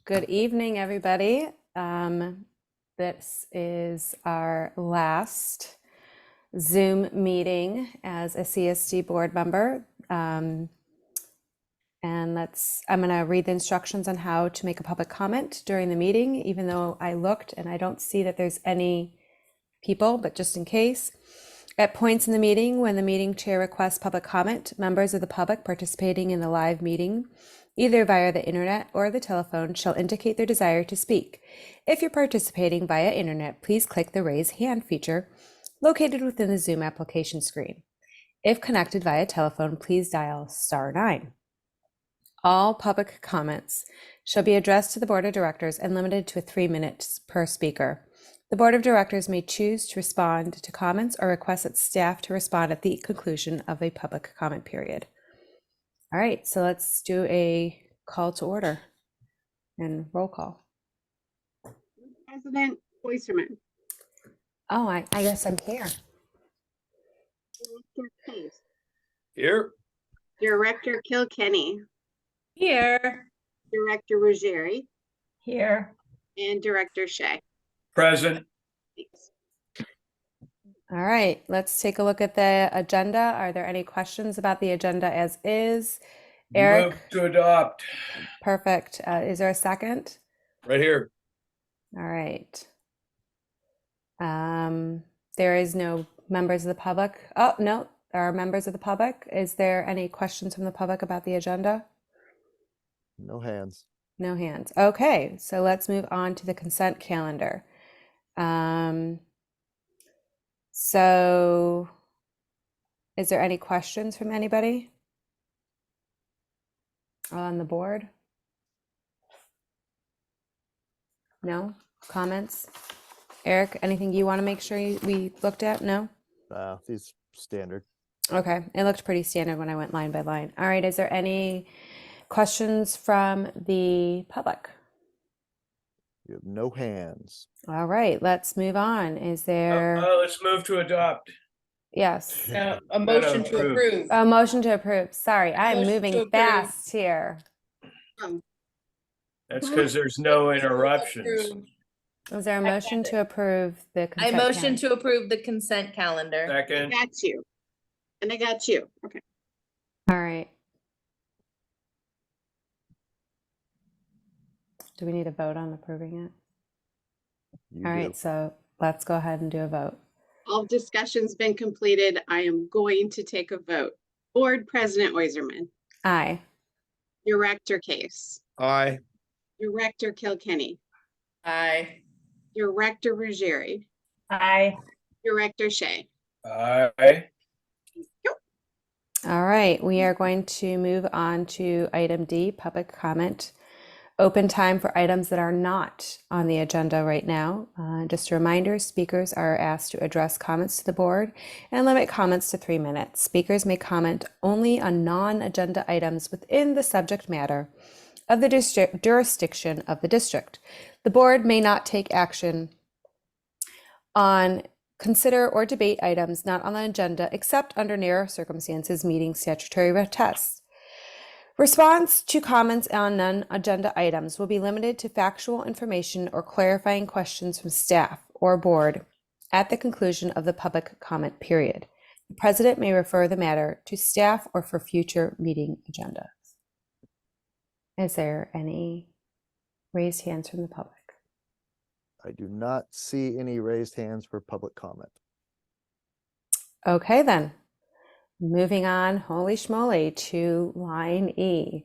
Good evening, everybody. This is our last Zoom meeting as a CSD board member. And I'm going to read the instructions on how to make a public comment during the meeting, even though I looked and I don't see that there's any people, but just in case. At points in the meeting, when the meeting chair requests public comment, members of the public participating in the live meeting, either via the internet or the telephone, shall indicate their desire to speak. If you're participating via internet, please click the raise hand feature located within the Zoom application screen. If connected via telephone, please dial *9. All public comments shall be addressed to the Board of Directors and limited to 3 minutes per speaker. The Board of Directors may choose to respond to comments or request its staff to respond at the conclusion of a public comment period. All right, so let's do a call to order and roll call. President Oyserman. Oh, I guess I'm here. Director Case. Here. Director Kilkenny. Here. Director Ruggieri. Here. And Director Shea. Present. Thanks. All right, let's take a look at the agenda. Are there any questions about the agenda as is? Eric? Move to adopt. Perfect. Is there a second? Right here. All right. There is no members of the public. Oh, no, there are members of the public. Is there any questions from the public about the agenda? No hands. No hands. Okay, so let's move on to the consent calendar. So is there any questions from anybody on the board? No comments? Eric, anything you want to make sure we looked at? No? These standard. Okay, it looked pretty standard when I went line by line. All right, is there any questions from the public? You have no hands. All right, let's move on. Is there, Let's move to adopt. yes, A motion to approve. a motion to approve. Sorry, I'm Motion to moving approve. fast here. That's because there's no interruptions. Approve. Is there a motion to approve the I consent motion calendar? to approve the consent calendar. I Second. got you. And I got you. Okay. All right. Do we need a vote on approving it? You All do. right, so let's go ahead and do a vote. All discussion's been completed. I am going to take a vote. Board President Oyserman. Aye. Director Case. Aye. Director Kilkenny. Aye. Director Ruggieri. Aye. Director Shea. Aye. All right, we are going to move on to item D, public comment. Open time for items that are not on the agenda right now. Just a reminder, speakers are asked to address comments to the board and limit comments to 3 minutes. Speakers may comment only on non-agenda items within the subject matter of the jurisdiction of the district. The board may not take action on, consider, or debate items not on the agenda except under narrow circumstances meeting statutory tests. Response to comments on non-agenda items will be limited to factual information or clarifying questions from staff or board at the conclusion of the public comment period. The president may refer the matter to staff or for future meeting agendas. Is there any raised hands from the public? I do not see any raised hands for public comment. Okay, then. Moving on, holy schmoly, to line E.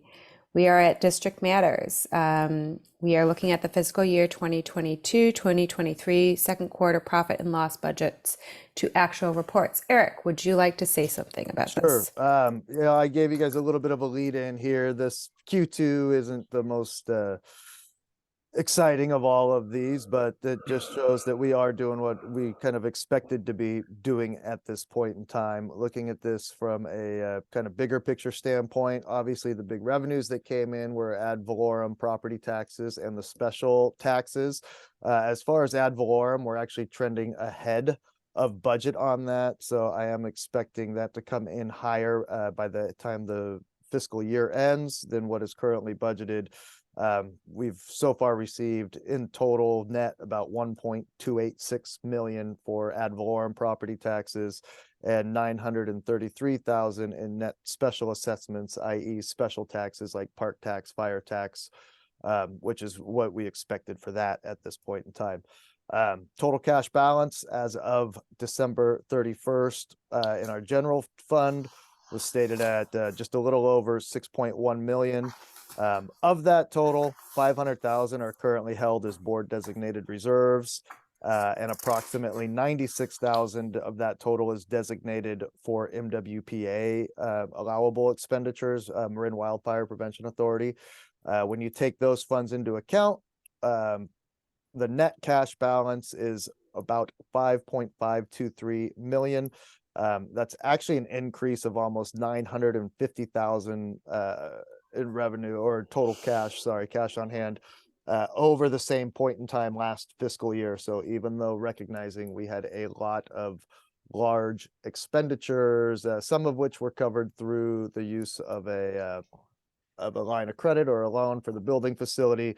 We are at District Matters. We are looking at the fiscal year 2022-2023 second quarter profit and loss budgets to actual reports. Eric, would you like to say something about Sure. this? I gave you guys a little bit of a lead in here. This Q2 isn't the most exciting of all of these, but it just shows that we are doing what we kind of expected to be doing at this point in time. Looking at this from a kind of bigger picture standpoint, obviously the big revenues that came in were ad valorem property taxes and the special taxes. As far as ad valorem, we're actually trending ahead of budget on that. So I am expecting that to come in higher by the time the fiscal year ends than what is currently budgeted. We've so far received in total net about 1.286 million for ad valorem property taxes and 933,000 in net special assessments, i.e. special taxes like park tax, fire tax, which is what we expected for that at this point in time. Total cash balance as of December 31st in our general fund was stated at just a little over 6.1 million. Of that total, 500,000 are currently held as board designated reserves, and approximately 96,000 of that total is designated for MWPA allowable expenditures, Marin Wildfire Prevention Authority. When you take those funds into account, the net cash balance is about 5.523 million. That's actually an increase of almost 950,000 in revenue or total cash, sorry, cash on hand over the same point in time last fiscal year. So even though recognizing we had a lot of large expenditures, some of which were covered through the use of a line of credit or a loan for the building facility,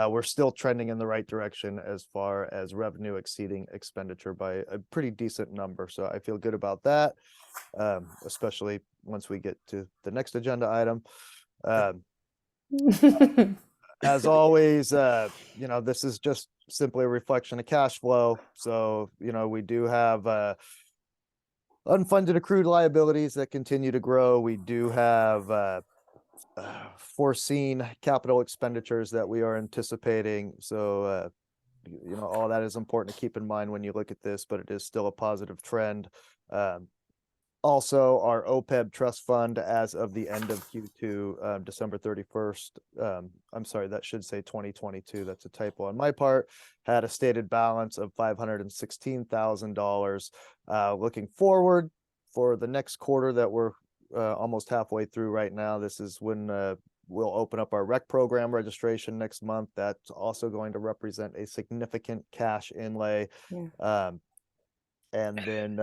we're still trending in the right direction as far as revenue exceeding expenditure by a pretty decent number. So I feel good about that, especially once we get to the next agenda item. As always, this is just simply a reflection of cash flow. So, we do have unfunded accrued liabilities that continue to grow. We do have foreseen capital expenditures that we are anticipating. So, all that is important to keep in mind when you look at this, but it is still a positive trend. Also, our OPEB trust fund as of the end of Q2, December 31st, I'm sorry, that should say 2022. That's a typo on my part, had a stated balance of $516,000. Looking forward for the next quarter that we're almost halfway through right now, this is when we'll open up our rec program registration next month. That's also going to represent a significant cash inlay. Yeah. And then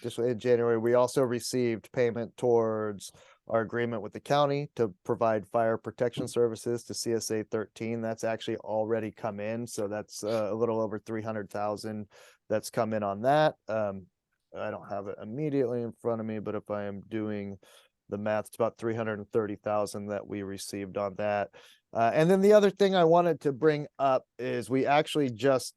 just in January, we also received payment towards our agreement with the county to provide fire protection services to CSA 13. That's actually already come in. So that's a little over 300,000 that's come in on that. I don't have it immediately in front of me, but if I am doing the math, it's about 330,000 that we received on that. And then the other thing I wanted to bring up is we actually just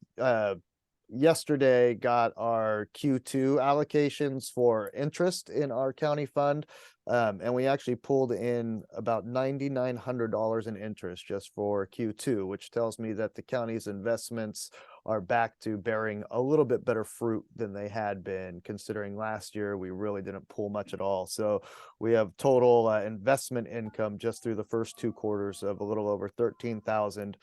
yesterday got our Q2 allocations for interest in our county fund. And we actually pulled in about $9,900 in interest just for Q2, which tells me that the county's investments are back to bearing a little bit better fruit than they had been, considering last year we really didn't pull much at all. So we have total investment income just through the first 2 quarters of a little over 13,000.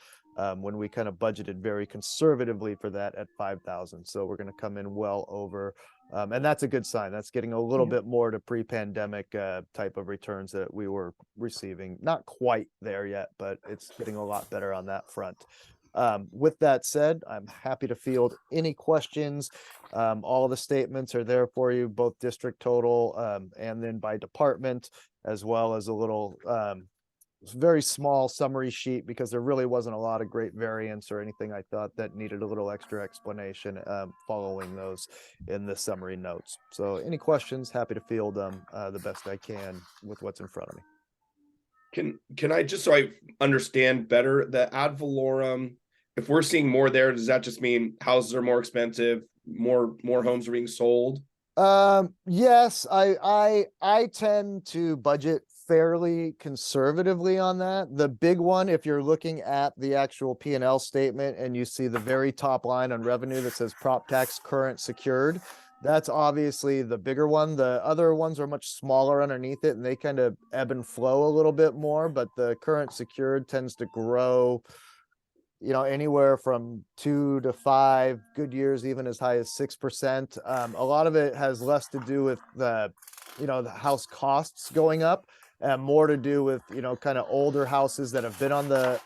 When we kind of budgeted very conservatively for that at 5,000. So we're going to come in well over, and that's a good sign. That's getting a little bit more to pre-pandemic type of returns that we were receiving. Not quite there yet, but it's getting a lot better on that front. With that said, I'm happy to field any questions. All of the statements are there for you, both district total and then by department, as well as a little very small summary sheet, because there really wasn't a lot of great variance or anything I thought that needed a little extra explanation following those in the summary notes. So any questions, happy to field them the best I can with what's in front of me. Can I just, so I understand better, the ad valorem, if we're seeing more there, does that just mean houses are more expensive, more homes are being sold? Yes, I tend to budget fairly conservatively on that. The big one, if you're looking at the actual P&L statement and you see the very top line on revenue that says prop tax current secured, that's obviously the bigger one. The other ones are much smaller underneath it and they kind of ebb and flow a little bit more, but the current secured tends to grow, anywhere from 2 to 5 good years, even as high as 6%. A lot of it has less to do with the house costs going up and more to do with, kind of older houses that have been on the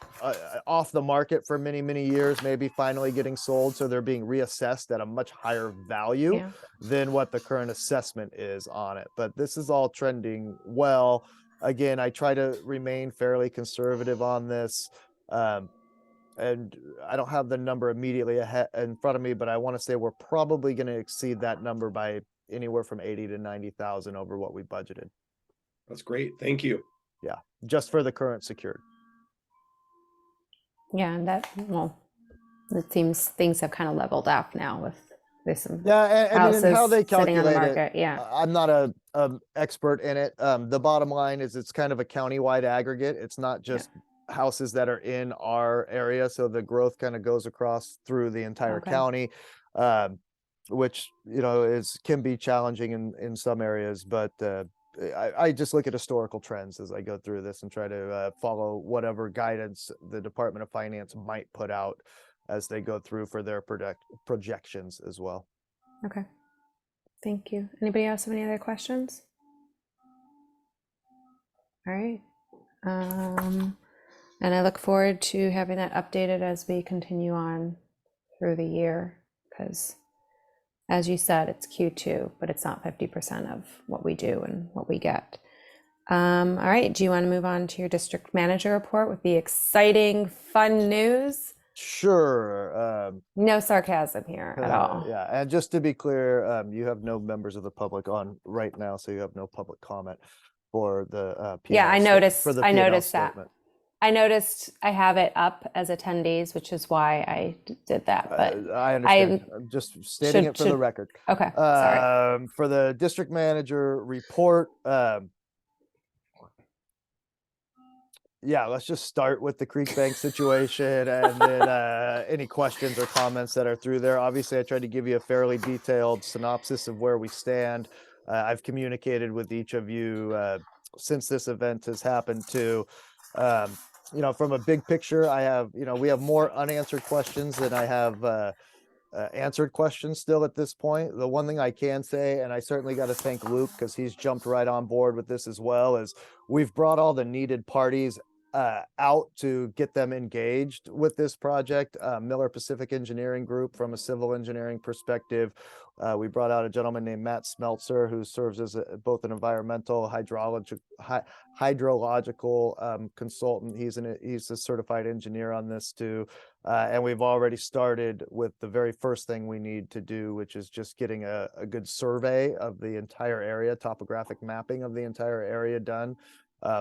off the market for many, many years, maybe finally getting sold. So they're being reassessed at a much higher value than what the current assessment is on it. But this is all trending well. again, I try to remain fairly conservative on this. And I don't have the number immediately ahead in front of me, but I want to say we're probably going to exceed that number by anywhere from 80 to 90,000 over what we budgeted. That's great. Thank you. Yeah, just for the current secured. Yeah, and it seems things have kind of leveled off now with there's some Yeah, and I mean, and how houses they sitting on the calculate it, market. Yeah. I'm not a expert in it. The bottom line is it's kind of a countywide aggregate. It's not just houses that are in our area. So the growth kind of goes across through the entire Okay. county, which, you know, can be challenging in some areas. But I just look at historical trends as I go through this and try to follow whatever guidance the Department of Finance might put out as they go through for their projections as well. Okay. Thank you. Anybody else have any other questions? All right. And I look forward to having that updated as we continue on through the year, because as you said, it's Q2, but it's not 50% of what we do and what we get. All right. Do you want to move on to your district manager report with the exciting, fun news? Sure. No sarcasm here at all. Yeah, and just to be clear, you have no members of the public on right now, so you have no public comment for the P&L Yeah, I noticed. for the I P&L noticed that. statement. I noticed I have it up as attendees, which is why I did that. But I understand. I'm just stating it for the record. Okay, sorry. For the district manager report, yeah, let's just start with the Creek Bank situation and then any questions or comments that are through there. Obviously, I tried to give you a fairly detailed synopsis of where we stand. I've communicated with each of you since this event has happened too. You know, from a big picture, we have more unanswered questions than I have answered questions still at this point. The one thing I can say, and I certainly got to thank Luke because he's jumped right on board with this as well, is we've brought all the needed parties out to get them engaged with this project. Miller Pacific Engineering Group from a civil engineering perspective. We brought out a gentleman named Matt Smeltzer, who serves as both an environmental hydrological consultant. He's a certified engineer on this too. And we've already started with the very first thing we need to do, which is just getting a good survey of the entire area, topographic mapping of the entire area done.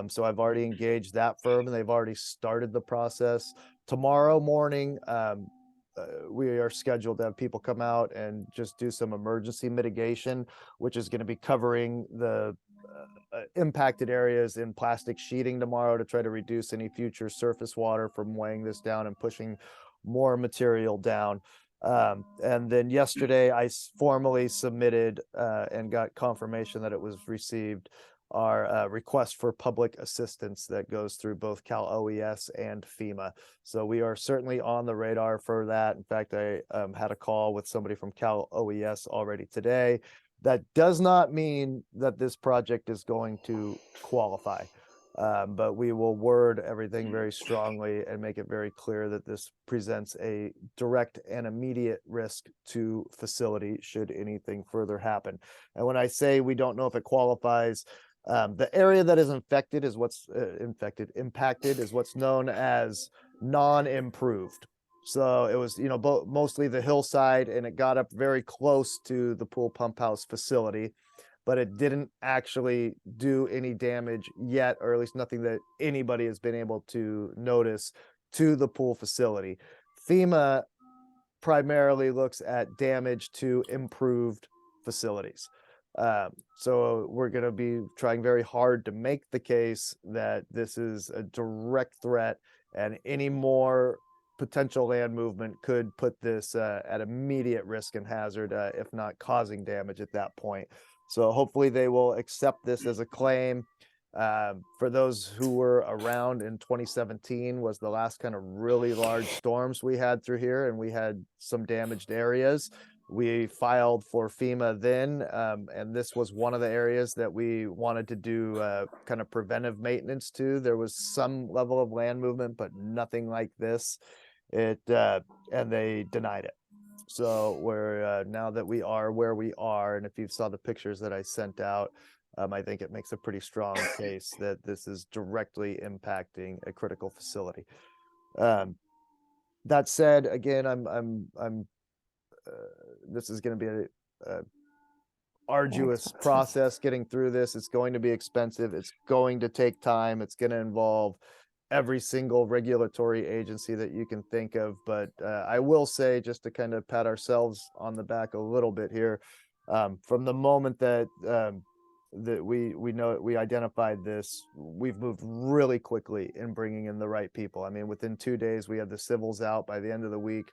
So I've already engaged that firm and they've already started the process. Tomorrow morning, we are scheduled to have people come out and just do some emergency mitigation, which is going to be covering the impacted areas in plastic sheeting tomorrow to try to reduce any future surface water from weighing this down and pushing more material down. And then yesterday I formally submitted and got confirmation that it was received our request for public assistance that goes through both Cal OES and FEMA. So we are certainly on the radar for that. In fact, I had a call with somebody from Cal OES already today. That does not mean that this project is going to qualify, but we will word everything very strongly and make it very clear that this presents a direct and immediate risk to facility should anything further happen. And when I say we don't know if it qualifies, the area that is impacted is what's known as non-improved. So it was, mostly the hillside, and it got up very close to the pool pump house facility, but it didn't actually do any damage yet, or at least nothing that anybody has been able to notice to the pool facility. FEMA primarily looks at damage to improved facilities. So we're going to be trying very hard to make the case that this is a direct threat, and any more potential land movement could put this at immediate risk and hazard, if not causing damage at that point. So hopefully they will accept this as a claim. For those who were around in 2017 was the last kind of really large storms we had through here, and we had some damaged areas. We filed for FEMA then, and this was one of the areas that we wanted to do kind of preventive maintenance to. There was some level of land movement, but nothing like this. And they denied it. So we're now that we are where we are, and if you saw the pictures that I sent out, I think it makes a pretty strong case that this is directly impacting a critical facility. That said, again, this is going to be a arduous expensive. process getting through this. It's going to be expensive. It's going to take time. It's going to involve every single regulatory agency that you can think of. But I will say, just to kind of pat ourselves on the back a little bit here, from the moment that we identified this, we've moved really quickly in bringing in the right people. I mean, within 2 days, we had the civils out. By the end of the week,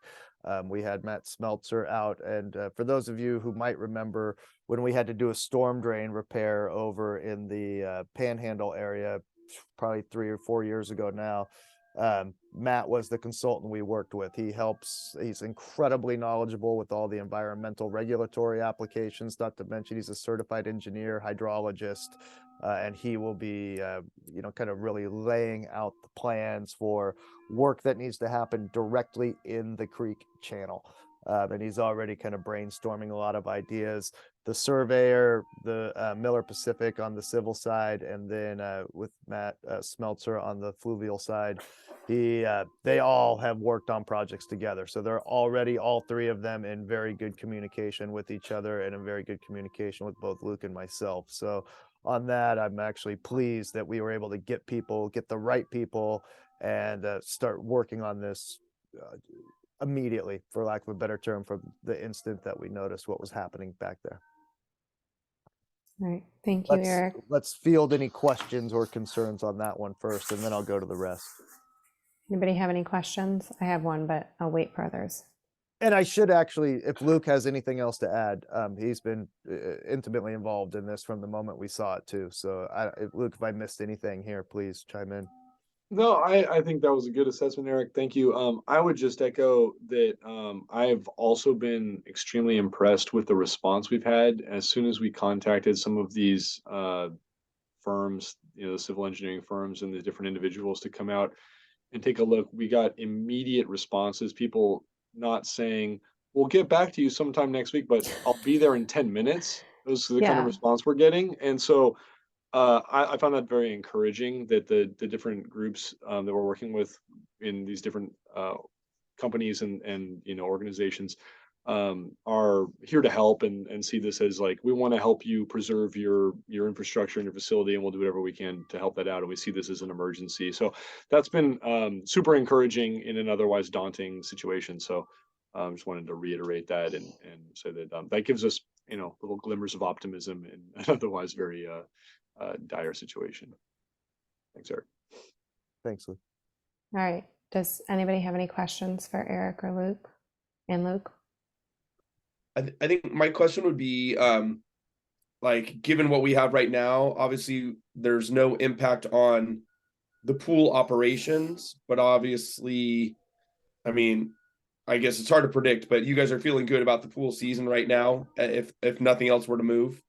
we had Matt Smeltzer out. And for those of you who might remember when we had to do a storm drain repair over in the Panhandle area, probably 3 or 4 years ago now, Matt was the consultant we worked with. He's incredibly knowledgeable with all the environmental regulatory applications, not to mention he's a certified engineer, hydrologist, and he will be, kind of really laying out the plans for work that needs to happen directly in the creek channel. And he's already kind of brainstorming a lot of ideas. The surveyor, the Miller Pacific on the civil side, and then with Matt Smeltzer on the fluvial side, they all have worked on projects together. So they're already, all three of them, in very good communication with each other and in very good communication with both Luke and myself. So on that, I'm actually pleased that we were able to get the right people, and start working on this immediately, for lack of a better term, from the instant that we noticed what was happening back there. All right. Thank you, Let's Eric. let's field any questions or concerns on that one first, and then I'll go to the rest. Anybody have any questions? I have one, but I'll wait for others. And I should actually, if Luke has anything else to add, he's been intimately involved in this from the moment we saw it too. So Luke, if I missed anything here, please chime in. No, I think that was a good assessment, Eric. Thank you. I would just echo that I've also been extremely impressed with the response we've had as soon as we contacted some of these firms, the civil engineering firms and the different individuals to come out and take a look. We got immediate responses, people not saying, we'll get back to you sometime next week, but I'll be there in 10 minutes. Those are the kind of Yeah. response we're getting. And so I found that very encouraging that the different groups that we're working with in these different companies and organizations are here to help and see this as like, we want to help you preserve your infrastructure and your facility, and we'll do whatever we can to help that out. And we see this as an emergency. So that's been super encouraging in an otherwise daunting situation. So just wanted to reiterate that and say that that gives us little glimmers of optimism in an otherwise very dire situation. Thanks, Eric. Thanks, Luke. All right. Does anybody have any questions for Eric or Luke? And Luke? I think my question would be, given what we have right now, obviously there's no impact on the pool operations, but obviously, I mean, I guess it's hard to predict, but you guys are feeling good about the pool season right now, if nothing else were to move?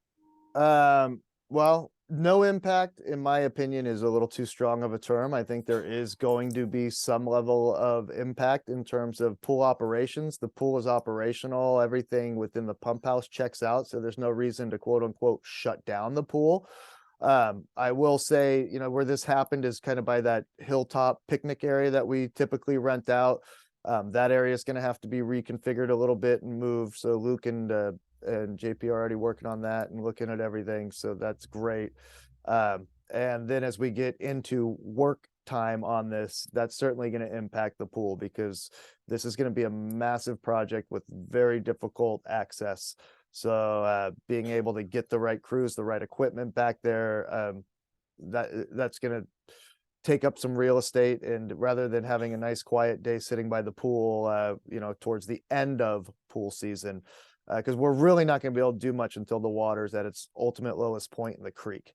Well, no impact, in my opinion, is a little too strong of a term. I think there is going to be some level of impact in terms of pool operations. The pool is operational. Everything within the pump house checks out. So there's no reason to quote unquote shut down the pool. I will say, where this happened is kind of by that hilltop picnic area that we typically rent out. That area is going to have to be reconfigured a little bit and moved. So Luke and JP are already working on that and looking at everything. So that's great. And then as we get into work time on this, that's certainly going to impact the pool, because this is going to be a massive project with very difficult access. So being able to get the right crews, the right equipment back there, that's going to take up some real estate. And rather than having a nice quiet day sitting by the pool, towards the end of pool season, because we're really not going to be able to do much until the water's at its ultimate lowest point in the creek,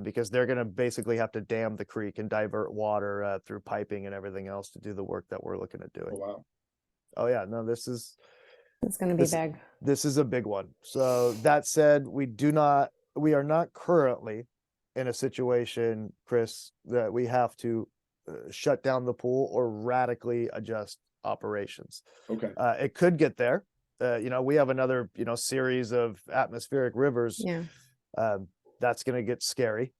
because they're going to basically have to dam the creek and divert water through piping and everything else to do the work that we're looking at doing. Oh, wow. Oh yeah, no, it's going to be big. This is a big one. So that said, we are not currently in a situation, Chris, that we have to shut down the pool or radically adjust operations. Okay. It could get there. We have another, series of atmospheric rivers. Yeah. that's going to get scary.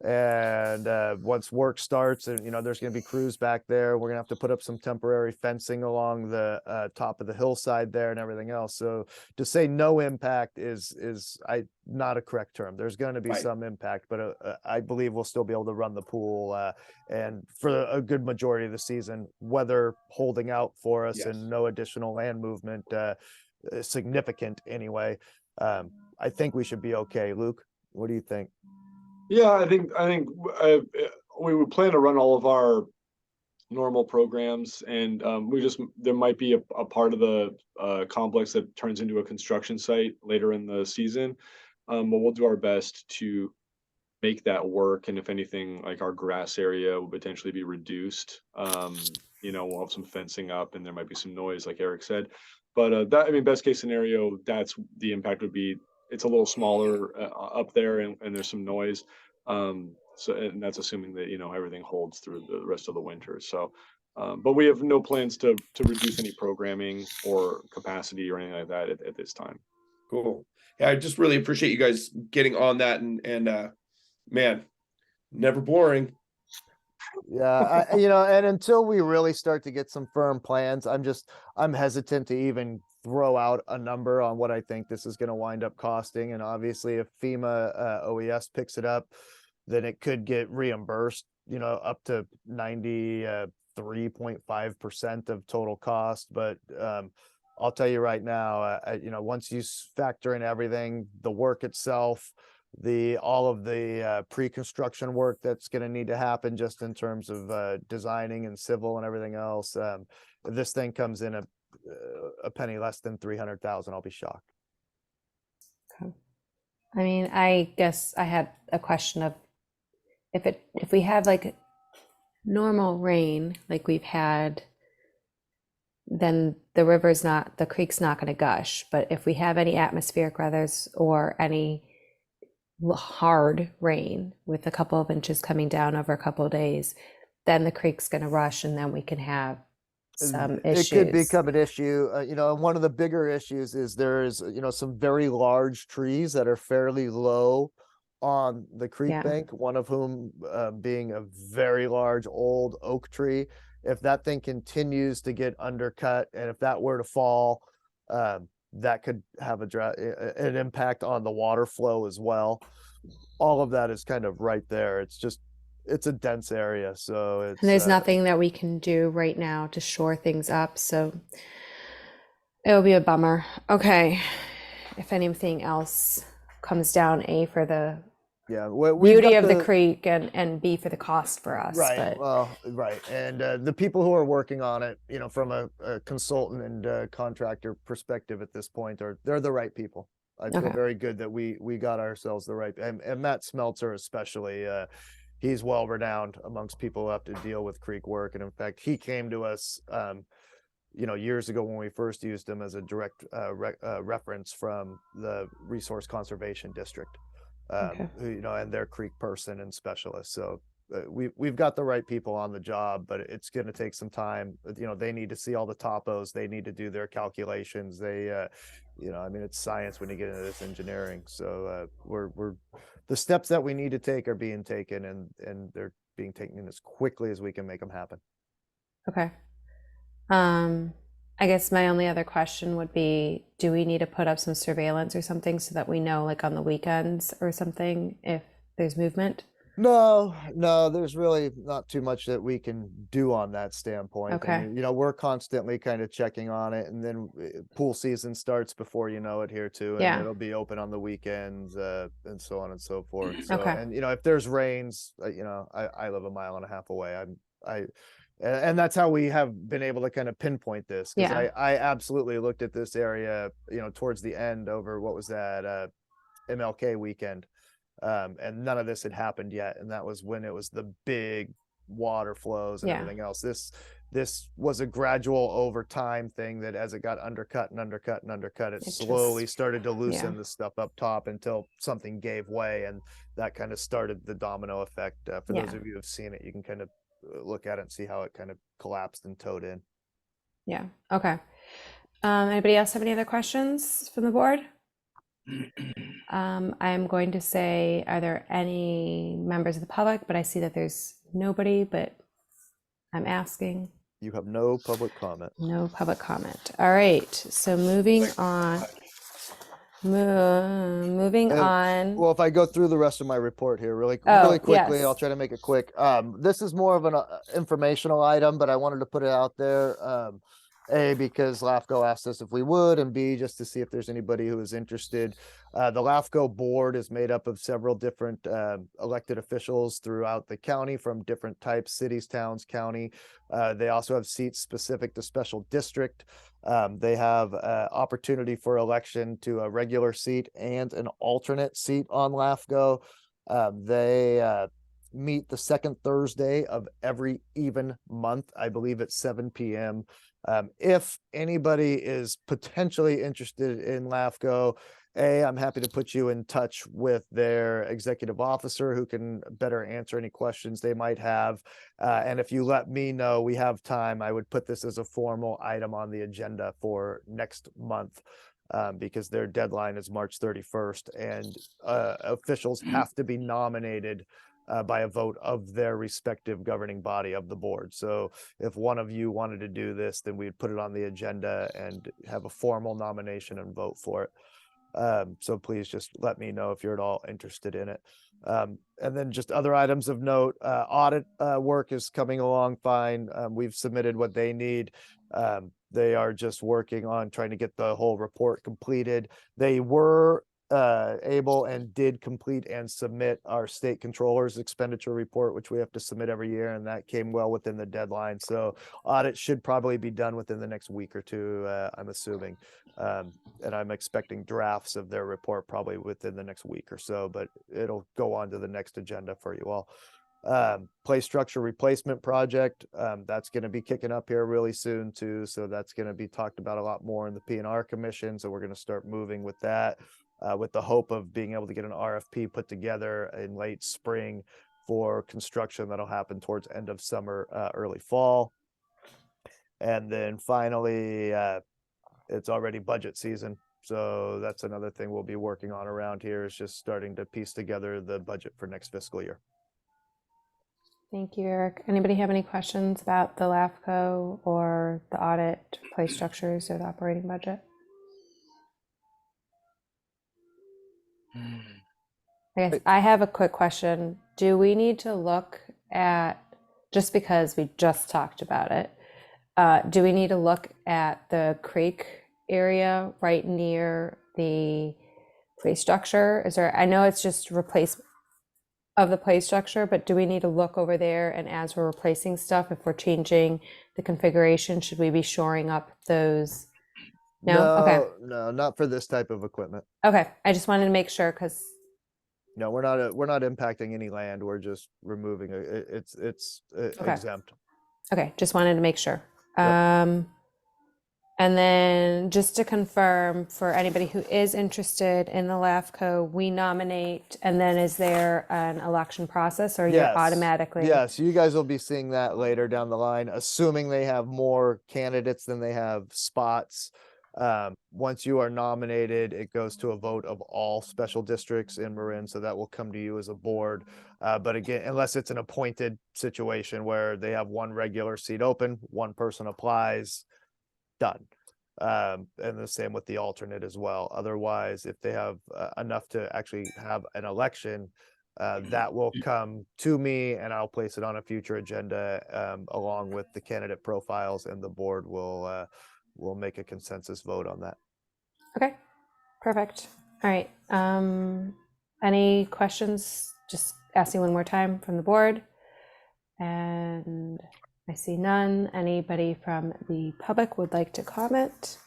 And once work starts, and there's going to be crews back there, we're going to have to put up some temporary fencing along the top of the hillside there and everything else. So to say no impact is not a correct term. There's going to be Right. some impact, but I believe we'll still be able to run the pool and for a good majority of the season, weather holding out for us Yes. and no additional land movement significant anyway. I think we should be okay. Luke, what do you think? Yeah, I think we would plan to run all of our normal programs, and there might be a part of the complex that turns into a construction site later in the season, but we'll do our best to make that work. And if anything, like our grass area will potentially be reduced. We'll have some fencing up, and there might be some noise, like Eric said. But best case scenario, that's the impact would be. It's a little smaller up there, and there's some noise. And that's assuming that everything holds through the rest of the winter. So, but we have no plans to reduce any programming or capacity or anything like that at this time. Cool. Yeah, I just really appreciate you guys getting on that, and man, never boring. Yeah, and until we really start to get some firm plans, I'm hesitant to even throw out a number on what I think this is going to wind up costing. And obviously, if FEMA OES picks it up, then it could get reimbursed, up to 93.5% of total cost. But I'll tell you right now, once you factor in everything, the work itself, all of the pre-construction work that's going to need to happen just in terms of designing and civil and everything else, if this thing comes in a penny less than 300,000, I'll be shocked. Okay. I mean, I guess I had a question of if we have like normal rain like we've had, then the creek's not going to gush. But if we have any atmospheric weathers or any hard rain with a couple of inches coming down over a couple of days, then the creek's going to rush, and then we can have some issues. It could become an issue. And one of the bigger issues is there is, some very large trees that are fairly low on the creek Yeah. bank, one of whom being a very large old oak tree. If that thing continues to get undercut, and if that were to fall, that could have an impact on the water flow as well. All of that is kind of right there. It's a dense area, so it's And there's nothing that we can do right now to shore things up, so it'll be a bummer. Okay, if anything else comes down, A, for the beauty of the creek, and B, for the cost for us. Right. But Well, right. And the people who are working on it, from a consultant and contractor perspective at this point, they're the right people. I feel Okay. very good that we got ourselves the right, and Matt Smeltzer especially, he's well renowned amongst people who have to deal with creek work. And in fact, he came to us, years ago when we first used him as a direct reference from the Resource Conservation District. Okay. And their creek person and specialist. So we've got the right people on the job, but it's going to take some time. They need to see all the topos. They need to do their calculations. It's science when you get into this engineering. So we're the steps that we need to take are being taken, and they're being taken as quickly as we can make them happen. okay. I guess my only other question would be, do we need to put up some surveillance or something so that we know, like on the weekends or something, if there's movement? No, there's really not too much that we can do on that standpoint. Okay. I mean, we're constantly kind of checking on it, and then pool season starts before you know it here too, and Yeah. it'll be open on the weekends, and so on and so forth. So, Okay. and if there's rains, I live a mile and a half away. And that's how we have been able to kind of pinpoint this, because Yeah. I absolutely looked at this area, towards the end over what was that MLK weekend. And none of this had happened yet, and that was when it was the big water flows and Yeah. everything else. This was a gradual over time thing that as it got undercut, it It slowly just- started to loosen yeah. the stuff up top until something gave way, and that kind of started the domino effect. For those Yeah. of you who have seen it, you can kind of look at it and see how it kind of collapsed and towed in. Yeah. Okay. Anybody else have any other questions from the board? I'm going to say, are there any members of the public? But I see that there's nobody, but I'm asking. You have no public comment. No public comment. All right, so moving on. Moving on. Well, if I go through the rest of my report here really Oh, quickly, yes. I'll try to make it quick. This is more of an informational item, but I wanted to put it out there. A, because LAFCO asked us if we would, and B, just to see if there's anybody who is interested. The LAFCO board is made up of several different elected officials throughout the county from different types, cities, towns, county. They also have seats specific to special district. They have opportunity for election to a regular seat and an alternate seat on LAFCO. They meet the second Thursday of every even month. I believe at 7 p.m. If anybody is potentially interested in LAFCO, I'm happy to put you in touch with their executive officer who can better answer any questions they might have. And if you let me know we have time, I would put this as a formal item on the agenda for next month. Because their deadline is March 31st, and officials have to be nominated by a vote of their respective governing body of the board. So if one of you wanted to do this, then we'd put it on the agenda and have a formal nomination and vote for it. So please just let me know if you're at all interested in it. And then just other items of note, audit work is coming along fine. We've submitted what they need. They are just working on trying to get the whole report completed. They were able and did complete and submit our state controller's expenditure report, which we have to submit every year, and that came well within the deadline. So audit should probably be done within the next week or two, I'm assuming. And I'm expecting drafts of their report probably within the next week or so, but it'll go on to the next agenda for you all. Play structure replacement project, that's going to be kicking up here really soon too. So that's going to be talked about a lot more in the P&R commission. So we're going to start moving with that, with the hope of being able to get an RFP put together in late spring for construction that'll happen towards end of summer, early fall. And then finally, it's already budget season. So that's another thing we'll be working on around here, is just starting to piece together the budget for next fiscal year. Thank you, Eric. Anybody have any questions about the LAFCO or the audit, play structures, or the operating budget? I guess I have a quick question. Do we need to look at, just because we just talked about it, do we need to look at the creek area right near the play structure? Is there, I know it's just replacement of the play structure, but do we need to look over there, and as we're replacing stuff, if we're changing the configuration, should we be shoring up those? No? Okay. No, not for this type of equipment. Okay. I just wanted to make sure, because No, we're not impacting any land. We're just removing it. It's Okay. exempt. okay, just wanted to make sure. Yep. And then just to confirm, for anybody who is interested in the LAFCO, we nominate, and then is there an election process, or you're Yes. automatically? Yes, you guys will be seeing that later down the line, assuming they have more candidates than they have spots. Once you are nominated, it goes to a vote of all special districts in Marin, so that will come to you as a board. But again, unless it's an appointed situation where they have one regular seat open, one person applies, done. And the same with the alternate as well. Otherwise, if they have enough to actually have an election, that will come to me, and I'll place it on a future agenda along with the candidate profiles, and the board will make a consensus vote on that. Okay, perfect. All right. Any questions? Just asking one more time from the board. And I see none. Anybody from the public would like to comment?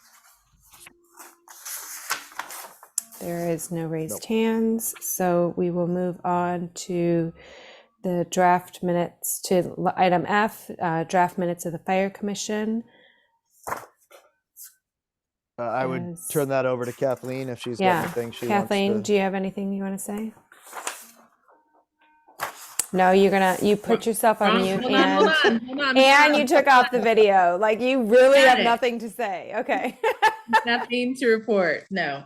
There is no raised hands, so we will move on to the draft minutes, to item F, draft minutes of the Fire Commission. I would Yes. turn that over to Kathleen if she's got Yeah, anything she Kathleen, wants do you have anything you want to say? No, you put yourself on mute, Hold on, hold and on, hold on. and you took off the video. Like, you really Got have it. nothing to say. Okay. Nothing to report. No.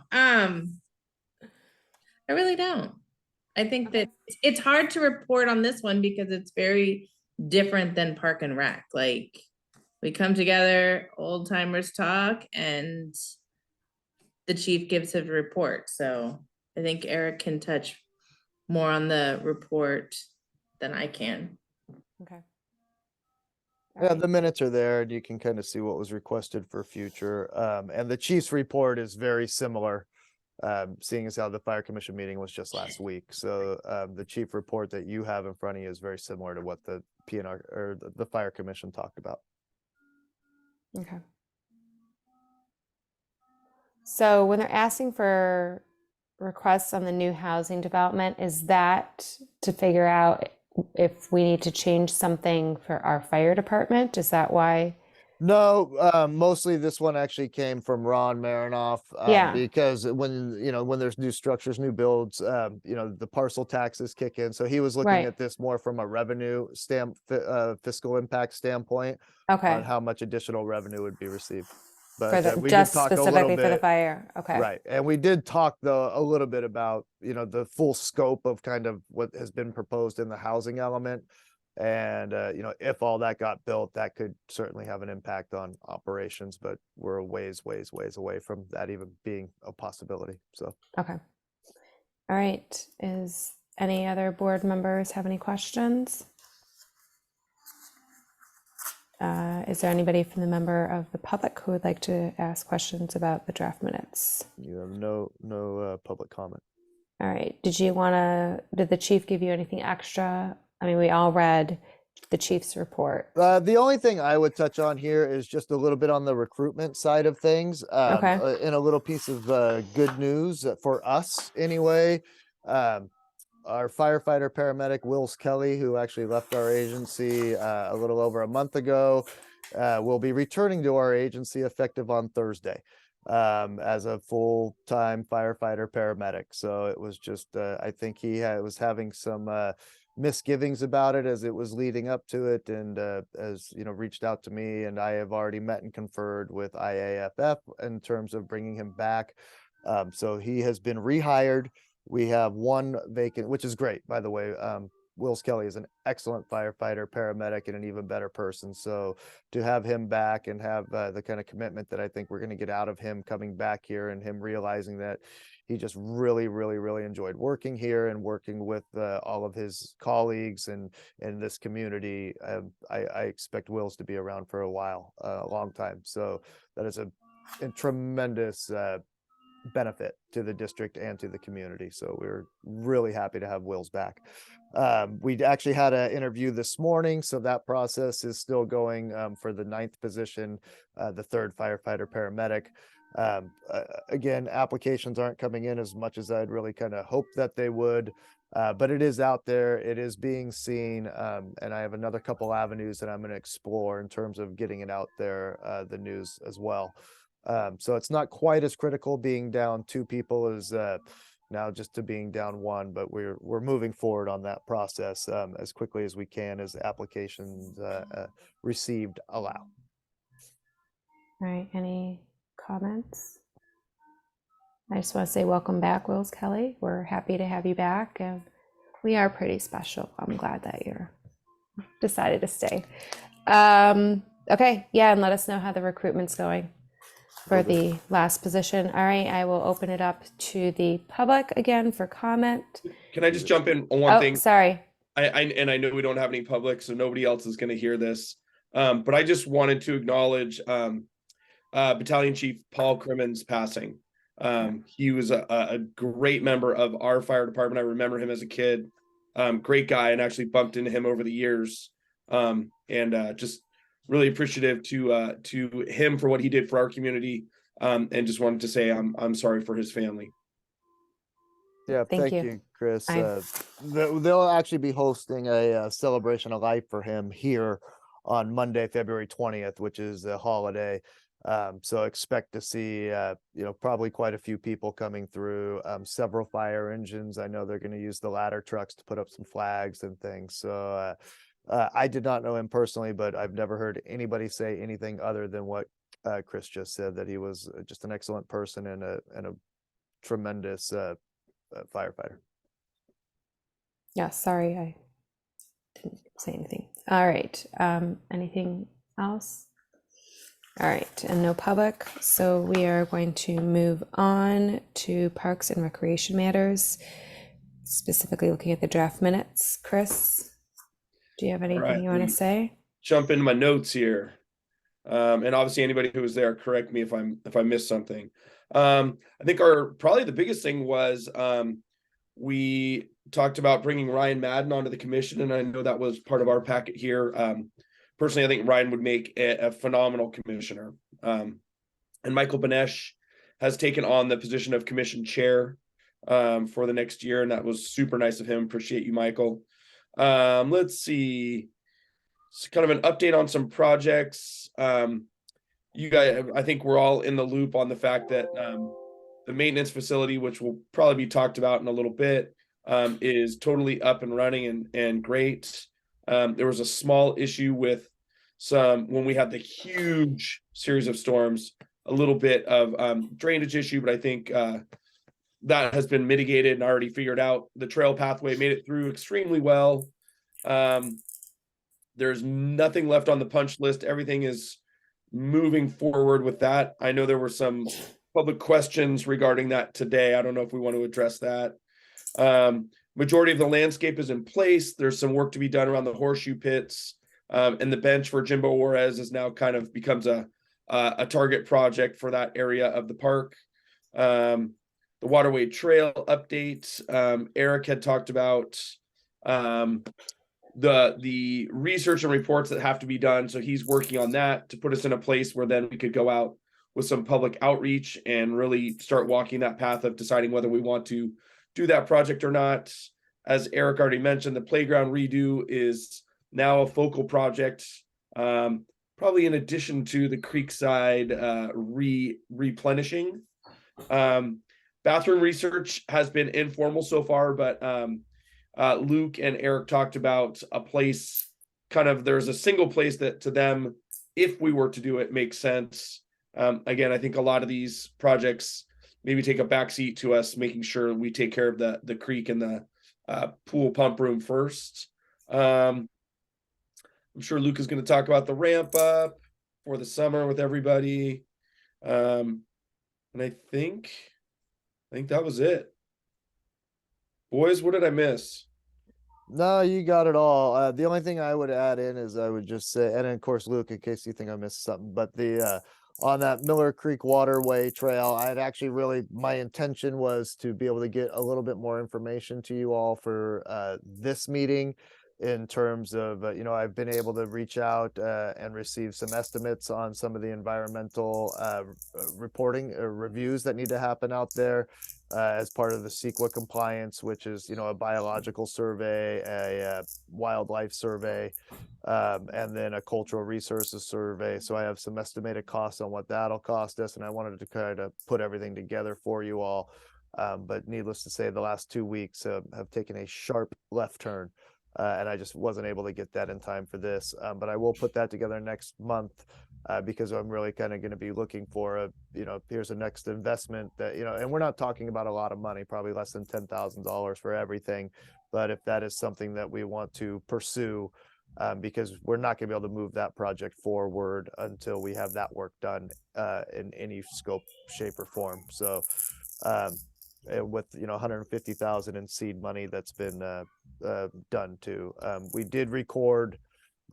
I really don't. I think Okay. that it's hard to report on this one because it's very different than Park and Rec. Like, we come together, old timers talk, and the chief gives a report. So I think Eric can touch more on the report than I can. Okay. Yeah, the minutes are there and you can kind of see what was requested for future. And the chief's report is very similar, seeing as how the fire commission meeting was just last week. So the chief report that you have in front of you is very similar to what the PNR or the fire commission talked about. Okay. So when they're asking for requests on the new housing development, is that to figure out if we need to change something for our fire department? Is that why? No, mostly this one actually came from Ron Marinoff, Yeah. because when there's new structures, new builds, the parcel taxes kick in. So he was looking Right. at this more from a revenue fiscal impact standpoint Okay. on how much additional revenue would be received. For But the, we did just talk a little specifically for the bit, fire. Okay. right? And we did talk though a little bit about the full scope of kind of what has been proposed in the housing element. And if all that got built, that could certainly have an impact on operations, but we're ways away from that even being a possibility. So Okay. All right. Is any other board members have any questions? Is there anybody from the member of the public who would like to ask questions about the draft minutes? you have no public comment. All right. Did the chief give you anything extra? I mean, we all read the chief's report. The only thing I would touch on here is just a little bit on the recruitment side of things. Okay. In a little piece of good news for us anyway. Our firefighter paramedic Wills Kelly, who actually left our agency a little over a month ago, will be returning to our agency effective on Thursday as a full-time firefighter paramedic. So it was just, I think he was having some misgivings about it as it was leading up to it, and as reached out to me, and I have already met and conferred with IAFF in terms of bringing him back. So he has been rehired. We have one vacant, which is great, by the way. Wills Kelly is an excellent firefighter, paramedic, and an even better person. So to have him back and have the kind of commitment that I think we're going to get out of him coming back here, and him realizing that he just really enjoyed working here and working with all of his colleagues and in this community. I expect Wills to be around for a while, a long time. So that is a tremendous benefit to the district and to the community. So we're really happy to have Wills back. We actually had an interview this morning, so that process is still going for the 9th position, the 3rd firefighter paramedic. Again, applications aren't coming in as much as I'd really kind of hoped that they would, but it is out there, it is being seen, and I have another couple avenues that I'm going to explore in terms of getting it out there, the news as well. So it's not quite as critical being down 2 people as now just to being down 1, but we're moving forward on that process as quickly as we can as applications received allow. All right. Any comments? I just want to say welcome back, Wills Kelly. We're happy to have you back, and we are pretty special. I'm glad that you're decided to stay. Okay. Yeah, and let us know how the recruitment's going for the last position. All right, I will open it up to the public again for comment. Can I just jump in on one thing? Sorry. I know we don't have any public, so nobody else is going to hear this. But I just wanted to acknowledge Battalion Chief Paul Crimmins passing. He was a great member of our fire department. I remember him as a kid. Great guy, and actually bumped into him over the years. Just really appreciative to him for what he did for our community. And just wanted to say I'm sorry for his family. Yeah, Thank thank you. you, Chris. I- They'll actually be hosting a celebration of life for him here on Monday, February 20th, which is a holiday. So expect to see, probably quite a few people coming through, several fire engines. I know they're going to use the ladder trucks to put up some flags and things. So I did not know him personally, but I've never heard anybody say anything other than what Chris just said, that he was just an excellent person and a tremendous firefighter. Yeah, sorry, I didn't say anything. All right, anything else? All right, and no public, so we are going to move on to Parks and Recreation matters, specifically looking at the draft minutes. Chris, do you have anything right, you want to say? Jump into my notes here. And obviously anybody who was there, correct me if I missed something. I think probably the biggest thing was we talked about bringing Ryan Madden onto the commission, and I know that was part of our packet here. Personally, I think Ryan would make a phenomenal commissioner. And Michael Benesh has taken on the position of commission chair for the next year, and that was super nice of him. Appreciate you, Michael. Let's see. It's kind of an update on some projects. You guys, I think we're all in the loop on the fact that the maintenance facility, which will probably be talked about in a little bit, is totally up and running and great. There was a small issue with when we had the huge series of storms, a little bit of drainage issue, but I think that has been mitigated and already figured out. The trail pathway made it through extremely well. There's nothing left on the punch list. Everything is moving forward with that. I know there were some public questions regarding that today. I don't know if we want to address that. Majority of the landscape is in place. There's some work to be done around the horseshoe pits. And the bench for Jimbo Juarez is now kind of becomes a target project for that area of the park. The waterway trail update. Eric had talked about the research and reports that have to be done. So he's working on that to put us in a place where then we could go out with some public outreach and really start walking that path of deciding whether we want to do that project or not. As Eric already mentioned, the playground redo is now a focal project, probably in addition to the Creekside replenishing. Bathroom research has been informal so far, but Luke and Eric talked about a place, there's a single place that to them, if we were to do it, makes sense. Again, I think a lot of these projects maybe take a backseat to us making sure we take care of the creek and the pool pump room first. I'm sure Luke is going to talk about the ramp up for the summer with everybody. And I think that was it. Boys, what did I miss? No, you got it all. The only thing I would add in is I would just say, and of course, Luke, in case you think I missed something, but the on that Miller Creek Waterway Trail, I'd actually my intention was to be able to get a little bit more information to you all for this meeting in terms of, I've been able to reach out and receive some estimates on some of the environmental reporting or reviews that need to happen out there as part of the CEQA compliance, which is, a biological survey, a wildlife survey, and then a cultural resources survey. So I have some estimated costs on what that'll cost us, and I wanted to kind of put everything together for you all. But needless to say, the last 2 weeks have taken a sharp left turn. And I just wasn't able to get that in time for this. But I will put that together next month because I'm really kind of going to be looking for here's a next investment that, and we're not talking about a lot of money, probably less than $10,000 for everything. But if that is something that we want to pursue, because we're not going to be able to move that project forward until we have that work done in any scope, shape, or form. So with 150,000 in seed money that's been done too. We did record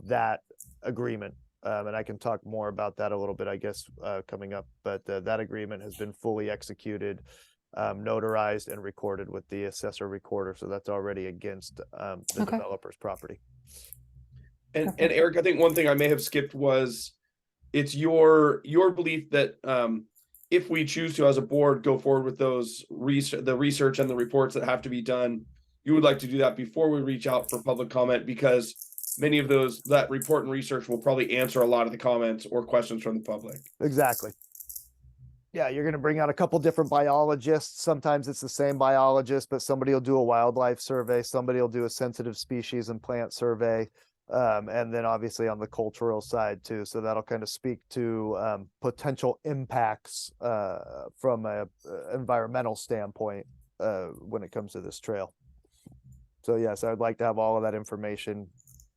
that agreement, and I can talk more about that a little bit, I guess, coming up. But that agreement has been fully executed, notarized, and recorded with the assessor recorder. So that's already against the Okay. developer's property. And Eric, I think one thing I may have skipped was it's your belief that if we choose to, as a board, go forward with those the research and the reports that have to be done, you would like to do that before we reach out for public comment, because many of that report and research will probably answer a lot of the comments or questions from the public. Exactly. Yeah, you're going to bring out a couple different biologists. Sometimes it's the same biologist, but somebody will do a wildlife survey. Somebody will do a sensitive species and plant survey. And then obviously on the cultural side too. So that'll kind of speak to potential impacts from a environmental standpoint when it comes to this trail. So yes, I'd like to have all of that information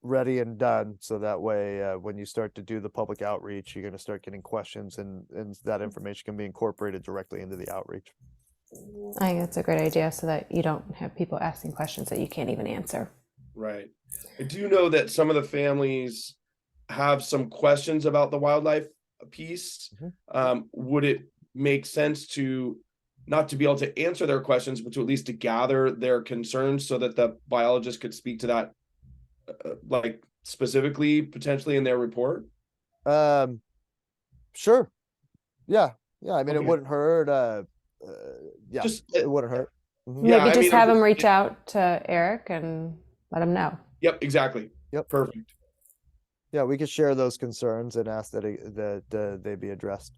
ready and done, so that way, when you start to do the public outreach, you're gonna start getting questions, and that information can be incorporated directly into the outreach. I think that's a great idea so that you don't have people asking questions that you can't even answer. Right. I do know that some of the families have some questions about the wildlife piece. Would it make sense to not to be able to answer their questions, but to at least to gather their concerns so that the biologist could speak to that, like specifically potentially in their report? Sure. Yeah. I mean, it Okay. wouldn't hurt. Yeah, Just it wouldn't hurt. Mhm. Yeah, Maybe I just mean, have them reach out to Eric and let him know. Yep, exactly. Yep. Perfect. Yeah, we could share those concerns and ask that they be addressed.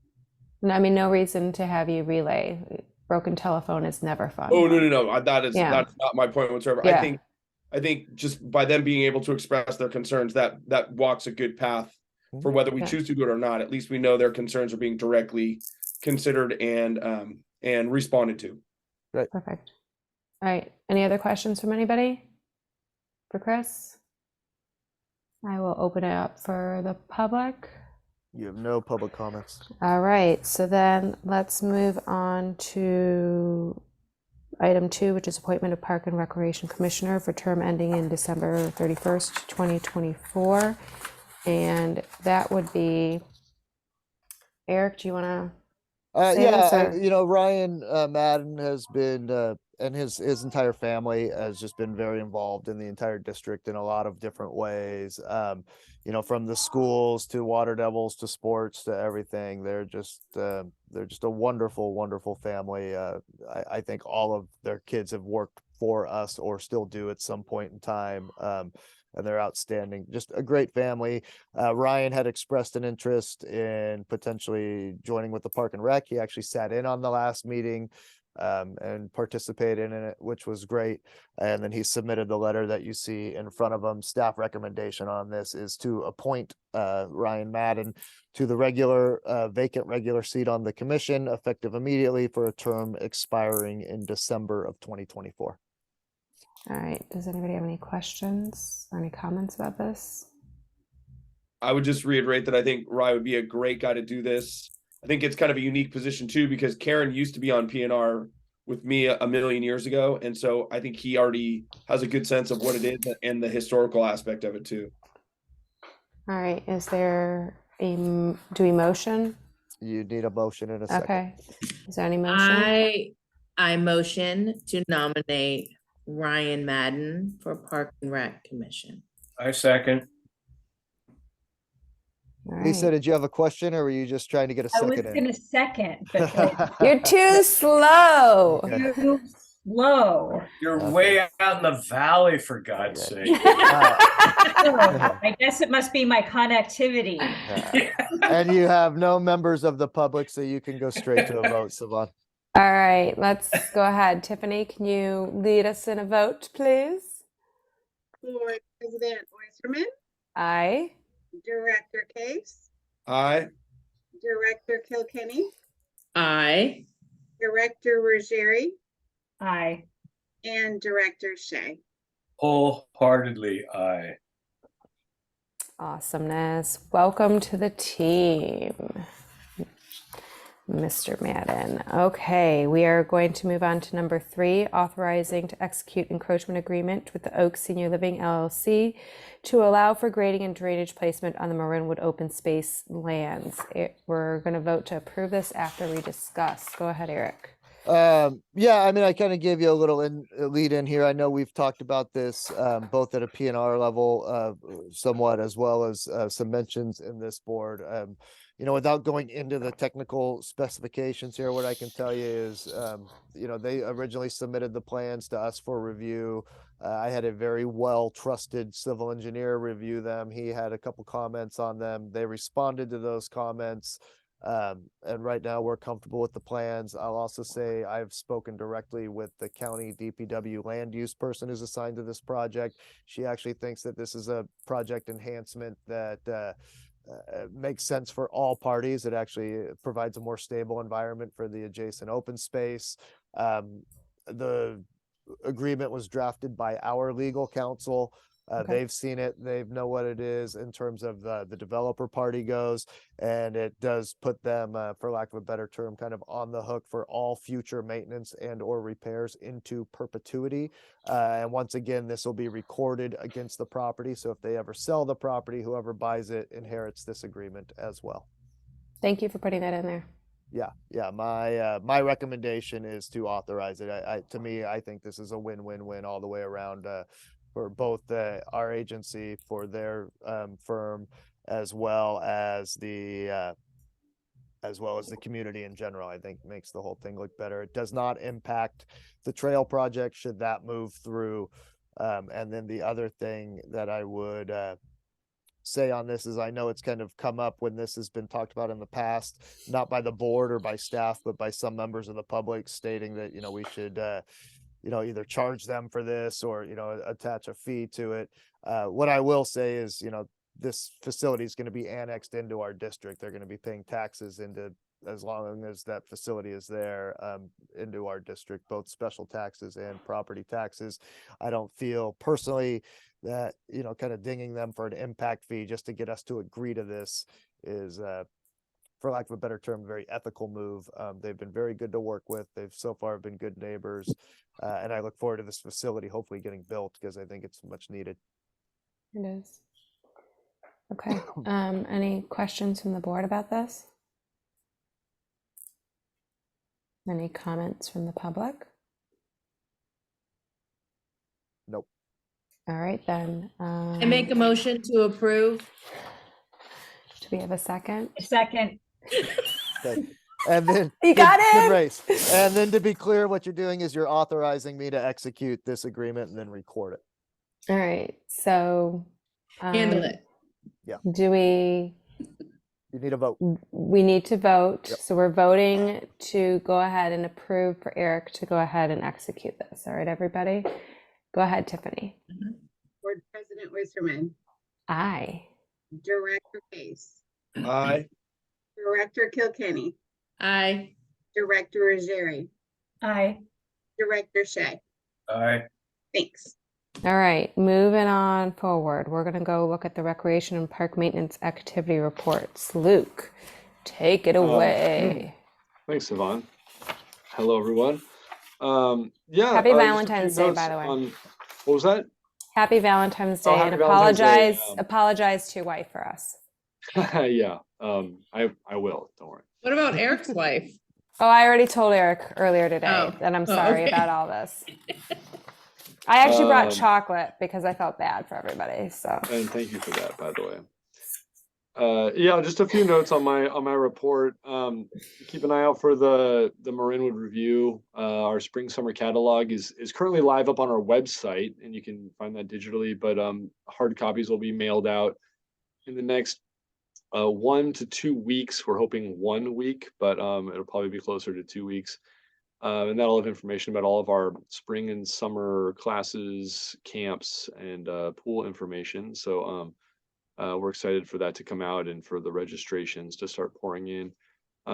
No, I mean, no reason to have you relay. Broken telephone is never fun. Oh, no. That's Yeah. not my point whatsoever. Yeah. I think just by them being able to express their concerns, that walks a good path for whether we Yeah. choose to do it or not. At least we know their concerns are being directly considered and responded to. Perfect. All right. Any other questions from anybody for Chris? I will open it up for the public. You have no public comments. All right. So then let's move on to item 2, which is appointment of Park and Recreation Commissioner for term ending in December 31st, 2024. And that would be, Eric, do you want to? Yeah, Ryan Madden has been, and his entire family has just been very involved in the entire district in a lot of different ways. From the schools to Water Devils to sports to everything. They're just a wonderful, wonderful family. I think all of their kids have worked for us or still do at some point in time. And they're outstanding. Just a great family. Ryan had expressed an interest in potentially joining with the Park and Rec. He actually sat in on the last meeting and participated in it, which was great. And then he submitted the letter that you see in front of him. Staff recommendation on this is to appoint Ryan Madden to the vacant regular seat on the commission, effective immediately for a term expiring in December of 2024. All right. Does anybody have any questions or any comments about this? I would just reiterate that I think Ryan would be a great guy to do this. I think it's kind of a unique position too, because Karen used to be on PNR with me a million years ago. And so I think he already has a good sense of what it is and the historical aspect of it too. All right. Is there do we motion? You need a motion in a second. Okay. Is there any motion? I motion to nominate Ryan Madden for Park and Rec Commission. I second. All Lisa, right. did you have a question, or were you just trying to get a I was second in? gonna second, but You're too slow. Okay. too slow. You're Okay. way out in the valley, for God's Okay. sake. I guess it must be my connectivity. And you have no members of the public, so you can go straight to a vote, Savon. All right. Let's go ahead. Tiffany, can you lead us in a vote, please? Board President Oysterman, Aye. Director Case, Aye. Director Kilkenny, Aye. Director Ruggieri, Aye. and Director Shea. Wholeheartedly, aye. Awesomeness. Welcome to the team, Mr. Madden. Okay, we are going to move on to number 3, authorizing to execute encroachment agreement with the Oak Senior Living LLC to allow for grading and drainage placement on the Marinwood open space lands. We're going to vote to approve this after we discuss. Go ahead, Eric. Yeah, I mean, I kind of gave you a little lead in here. I know we've talked about this both at a PNR level somewhat, as well as some mentions in this board. Without going into the technical specifications here, what I can tell you is, they originally submitted the plans to us for review. I had a very well-trusted civil engineer review them. He had a couple comments on them. They responded to those comments. And right now we're comfortable with the plans. I'll also say I've spoken directly with the county DPW land use person who's assigned to this project. She actually thinks that this is a project enhancement that makes sense for all parties. It actually provides a more stable environment for the adjacent open space. the agreement was drafted by our legal counsel. Okay. They've seen it, they know what it is in terms of the developer party goes, and it does put them, for lack of a better term, kind of on the hook for all future maintenance and or repairs into perpetuity. And once again, this will be recorded against the property. So if they ever sell the property, whoever buys it inherits this agreement as well. Thank you for putting that in there. Yeah. My recommendation is to authorize it. To me, I think this is a win-win-win all the way around, for both our agency, for their firm, as well as the community in general. I think makes the whole thing look better. It does not impact the trail project should that move through. And then the other thing that I would say on this is, I know it's kind of come up when this has been talked about in the past, not by the board or by staff, but by some members of the public, stating that, we should, either charge them for this or, attach a fee to it. What I will say is, this facility is going to be annexed into our district. They're going to be paying taxes into, as long as that facility is there, into our district, both special taxes and property taxes. I don't feel personally that, kind of dinging them for an impact fee just to get us to agree to this is, for lack of a better term, a very ethical move. They've been very good to work with. They've so far been good neighbors. And I look forward to this facility hopefully getting built, because I think it's much needed. It is. Okay. Any questions from the board about this? Any comments from the public? Nope. All right, then. I make a motion to approve. Do we have a second? Second, Okay. And then You got good it? race. And then to be clear, what you're doing is you're authorizing me to execute this agreement and then record it. All right, so. Handle it. Do we You need a vote. we need to vote. Yep. So we're voting to go ahead and approve for Eric to go ahead and execute this. All right, everybody? Go ahead, Tiffany. Board President Wisserman, Aye. Director Case, Aye. Director Kilkenny, Aye. Director Ruggieri, aye. Director Shea. Aye. Thanks. All right, moving on forward. We're going to go look at the recreation and park maintenance activity reports. Luke, take it away. Thanks, Yvonne. Hello, everyone. Yeah. Happy just a few Valentine's Day, by notes the way. on- what was that? Happy Valentine's Day, Oh, happy and Valentine's Day, apologize to your wife for us. Yeah. I will. Don't worry. What about Eric's wife? Oh, I already told Eric earlier today Oh. that I'm Oh, sorry okay. about all this. I actually brought Um, chocolate because I felt bad for everybody. So And thank you for that, by the way. Yeah, just a few notes on my report. Keep an eye out for the Marinwood review. Our spring summer catalog is currently live up on our website, and you can find that digitally. But hard copies will be mailed out in the next 1 to 2 weeks. We're hoping 1 week, but it'll probably be closer to 2 weeks. And that'll have information about all of our spring and summer classes, camps, and pool information. So we're excited for that to come out and for the registrations to start pouring in.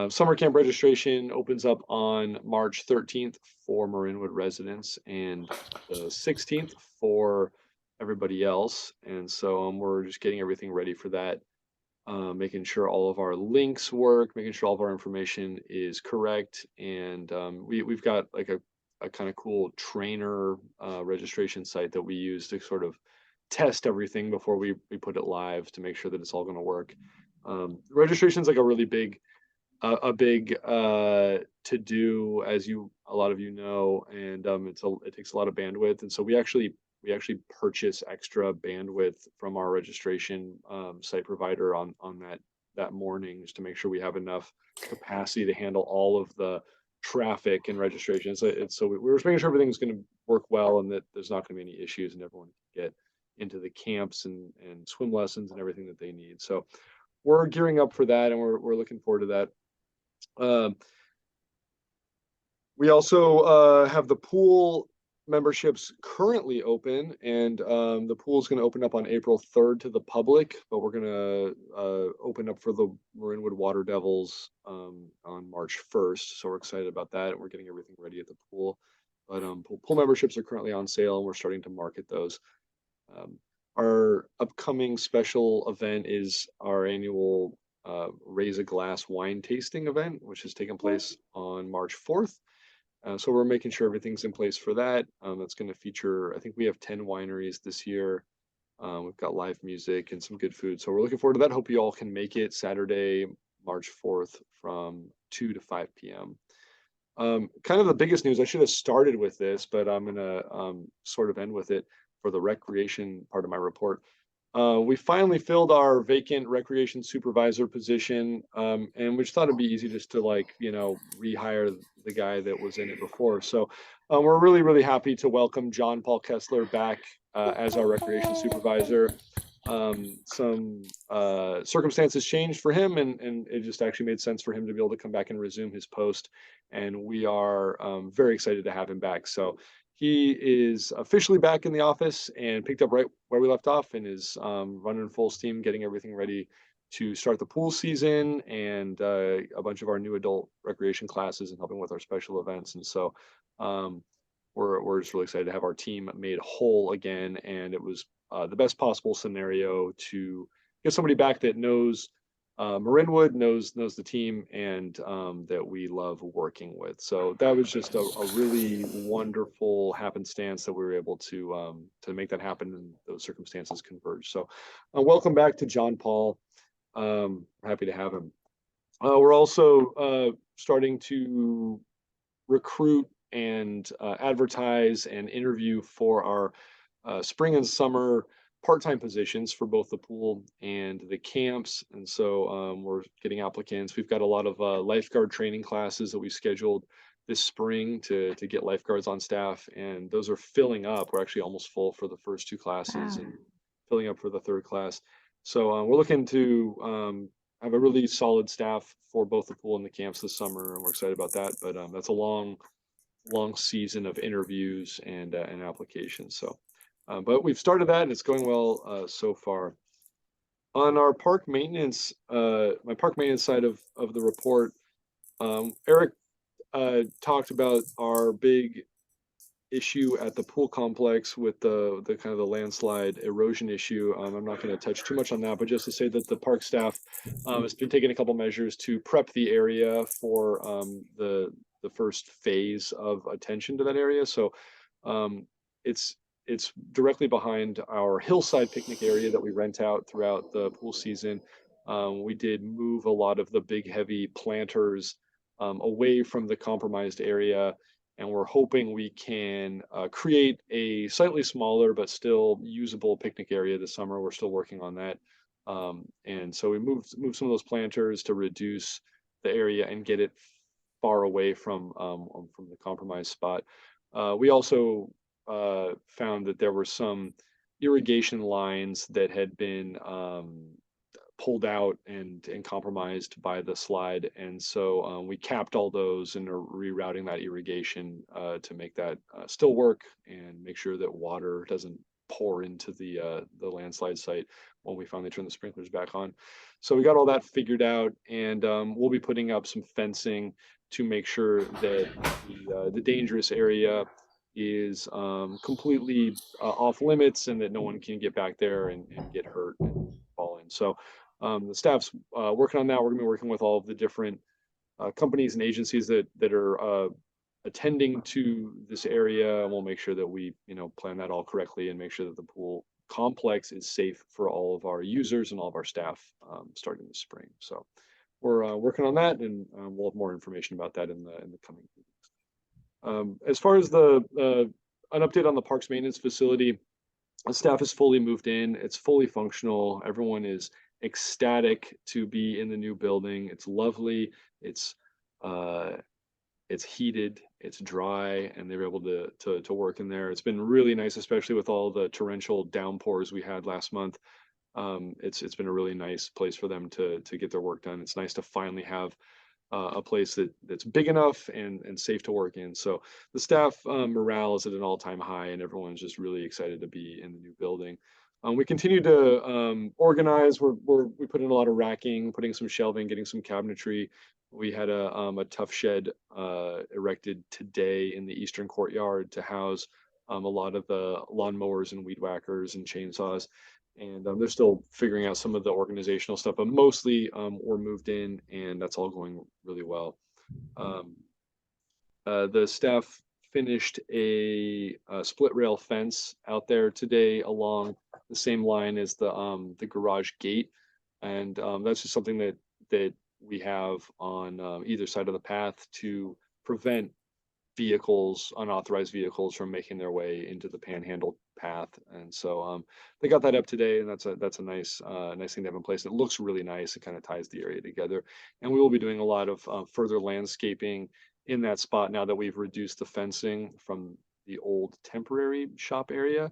Summer camp registration opens up on March 13th for Marinwood residents and the 16th for everybody else. And so we're just getting everything ready for that. Making sure all of our links work, making sure all of our information is correct. And we've got like a kind of cool trainer registration site that we use to sort of test everything before we put it live to make sure that it's all going to work. Registration is like a really big to do, as a lot of you know, and it takes a lot of bandwidth. And so we actually purchase extra bandwidth from our registration site provider on that morning, just to make sure we have enough capacity to handle all of the traffic and registration. So we're just making sure everything's going to work well and that there's not going to be any issues, and everyone can get into the camps and swim lessons and everything that they need. So we're gearing up for that, and we're looking forward to that. We also have the pool memberships currently open, and the pool is going to open up on April 3rd to the public, but we're going to open up for the Marinwood Water Devils on March 1st. So we're excited about that, and we're getting everything ready at the pool. But pool memberships are currently on sale, and we're starting to market those. Our upcoming special event is our annual Raise a Glass wine tasting event, which is taking place on March 4th. So we're making sure everything's in place for that. That's going to feature, I think we have 10 wineries this year. We've got live music and some good food. So we're looking forward to that. Hope you all can make it Saturday, March 4th from 2 to 5 p.m. Kind of the biggest news, I should have started with this, but I'm going to sort of end with it for the recreation part of my report. We finally filled our vacant recreation supervisor position, and we just thought it'd be easy just to rehire the guy that was in it before. So we're really, really happy to welcome John Paul Kessler back as our recreation supervisor. Some circumstances changed for him, and it just actually made sense for him to be able to come back and resume his post. And we are very excited to have him back. So he is officially back in the office and picked up right where we left off, and is running full steam, getting everything ready to start the pool season and a bunch of our new adult recreation classes and helping with our special events. And so we're just really excited to have our team made whole again. And it was the best possible scenario to get somebody back that knows Marinwood, knows the team, and that we love working with. So that was just a really wonderful happenstance that we were able to make that happen, and those circumstances converge. So welcome back to John Paul. Happy to have him. We're also starting to recruit and advertise and interview for our spring and summer part-time positions for both the pool and the camps. And so we're getting applicants. We've got a lot of lifeguard training classes that we scheduled this spring to get lifeguards on staff, and those are filling up. We're actually almost full for the first 2 classes and filling up for the 3rd class. So we're looking to have a really solid staff for both the pool and the camps this summer, and we're excited about that. But that's a long season of interviews and applications. So but we've started that, and it's going well so far. On our park maintenance, my park maintenance side of the report, Eric talked about our big issue at the pool complex with the kind of the landslide erosion issue. I'm not going to touch too much on that, but just to say that the park staff has been taking a couple measures to prep the area for the first phase of attention to that area. So it's directly behind our hillside picnic area that we rent out throughout the pool season. We did move a lot of the big heavy planters away from the compromised area, and we're hoping we can create a slightly smaller but still usable picnic area this summer. We're still working on that. And so we moved some of those planters to reduce the area and get it far away from the compromised spot. We also found that there were some irrigation lines that had been pulled out and compromised by the slide, and so we capped all those and are rerouting that irrigation to make that still work and make sure that water doesn't pour into the landslide site when we finally turn the sprinklers back on. So we got all that figured out, and we'll be putting up some fencing to make sure that the dangerous area is completely off limits, and that no one can get back there and get hurt and fall in. So the staff's working on that. We're gonna be working with all of the different companies and agencies that are attending to this area, and we'll make sure that we plan that all correctly and make sure that the pool complex is safe for all of our users and all of our staff starting this spring. So we're working on that, and we'll have more information about that in the coming weeks. As far as an update on the parks maintenance facility, the staff is fully moved in. It's fully functional. Everyone is ecstatic to be in the new building. It's lovely. It's heated, it's dry, and they were able to work in there. It's been really nice, especially with all the torrential downpours we had last month. It's been a really nice place for them to get their work done. It's nice to finally have a place that's big enough and safe to work in. So the staff morale is at an all-time high, and everyone's just really excited to be in the new building. We continue to organize. We put in a lot of racking, putting some shelving, getting some cabinetry. We had a tough shed erected today in the eastern courtyard to house a lot of the lawnmowers and weed whackers and chainsaws. And they're still figuring out some of the organizational stuff, but mostly we're moved in, and that's all going really well. The staff finished a split rail fence out there today along the same line as the garage gate, and that's just something that we have on either side of the path to prevent vehicles, unauthorized vehicles, from making their way into the panhandle path. And so they got that up today, and that's a nice nice thing to have in place. It looks really nice. It kind of ties the area together. And we will be doing a lot of further landscaping in that spot now that we've reduced the fencing from the old temporary shop area.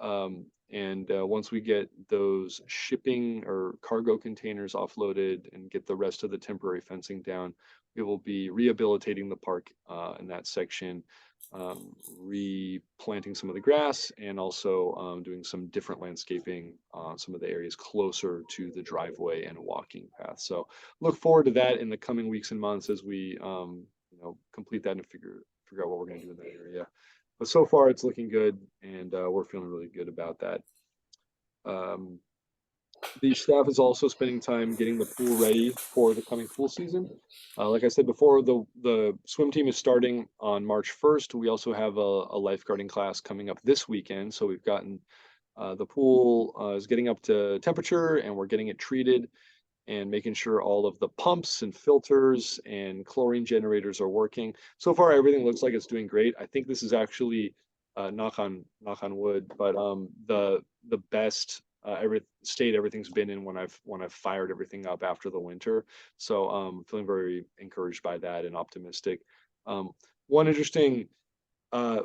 And once we get those shipping or cargo containers offloaded and get the rest of the temporary fencing down, we will be rehabilitating the park in that section, replanting some of the grass, and also doing some different landscaping on some of the areas closer to the driveway and walking path. So look forward to that in the coming weeks and months as we complete that and figure out what we're going to do in that area. But so far it's looking good, and we're feeling really good about that. The staff is also spending time getting the pool ready for the coming pool season. Like I said before, the swim team is starting on March 1st. We also have a lifeguarding class coming up this weekend. So we've gotten the pool is getting up to temperature, and we're getting it treated and making sure all of the pumps and filters and chlorine generators are working. So far, everything looks like it's doing great. I think this is actually knock on wood, but the best everything's been in when I've fired everything up after the winter. So feeling very encouraged by that and optimistic. One interesting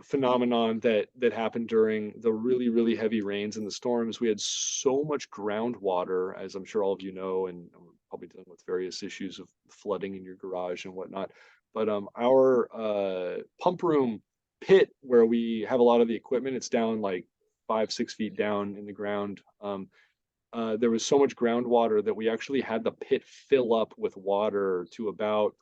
phenomenon that happened during the really heavy rains and the storms, we had so much groundwater, as I'm sure all of you know, and we're probably dealing with various issues of flooding in your garage and whatnot. But our pump room pit, where we have a lot of the equipment, it's down like 5-6 feet down in the ground. There was so much groundwater that we actually had the pit fill up with water to about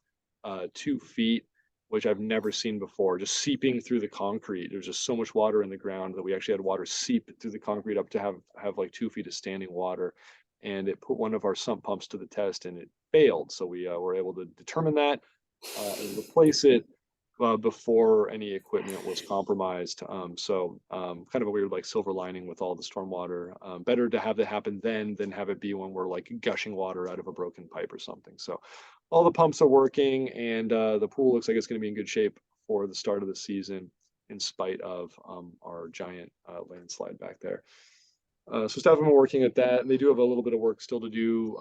2 feet, which I've never seen before, just seeping through the concrete. There's just so much water in the ground that we actually had water seep through the concrete up to have like 2 feet of standing water. And it put one of our sump pumps to the test, and it failed. So we were able to determine that and replace it before any equipment was compromised. So kind of a weird like silver lining with all the stormwater. Better to have that happen then than have it be when we're like gushing water out of a broken pipe or something. So all the pumps are working, and the pool looks like it's going to be in good shape for the start of the season, in spite of our giant landslide back there. So staff have been working at that, and they do have a little bit of work still to do,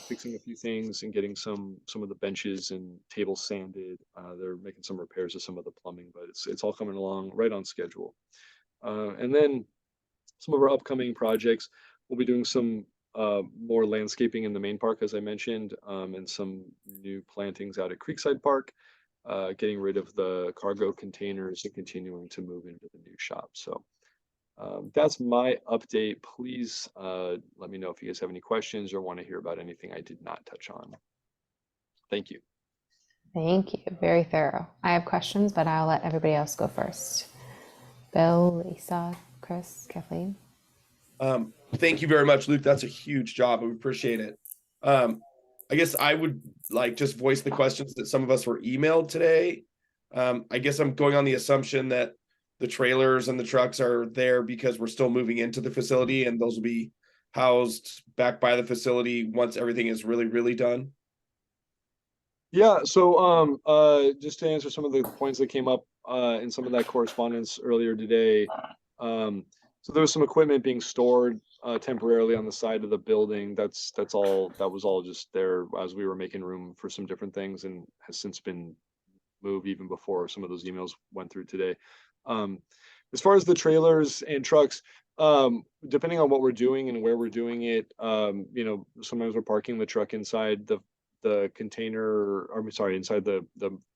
fixing a few things and getting some of the benches and tables sanded. They're making some repairs to some of the plumbing, but it's all coming along right on schedule. And then some of our upcoming projects, we'll be doing some more landscaping in the main park, as I mentioned, and some new plantings out at Creekside Park, getting rid of the cargo containers and continuing to move into the new shop. So that's my update. Please let me know if you guys have any questions or want to hear about anything I did not touch on. Thank you. Thank you. Very thorough. I have questions, but I'll let everybody else go first. Bill, Lisa, Chris, Kathleen. Thank you very much, Luke. That's a huge job. We appreciate it. I guess I would like just voice the questions that some of us were emailed today. I guess I'm going on the assumption that the trailers and the trucks are there because we're still moving into the facility, and those will be housed back by the facility once everything is really done. Yeah, so just to answer some of the points that came up in some of that correspondence earlier today. So there was some equipment being stored temporarily on the side of the building. That was all just there as we were making room for some different things, and has since been moved even before some of those emails went through today. As far as the trailers and trucks, depending on what we're doing and where we're doing it, sometimes we're parking the truck inside the container, or sorry, inside the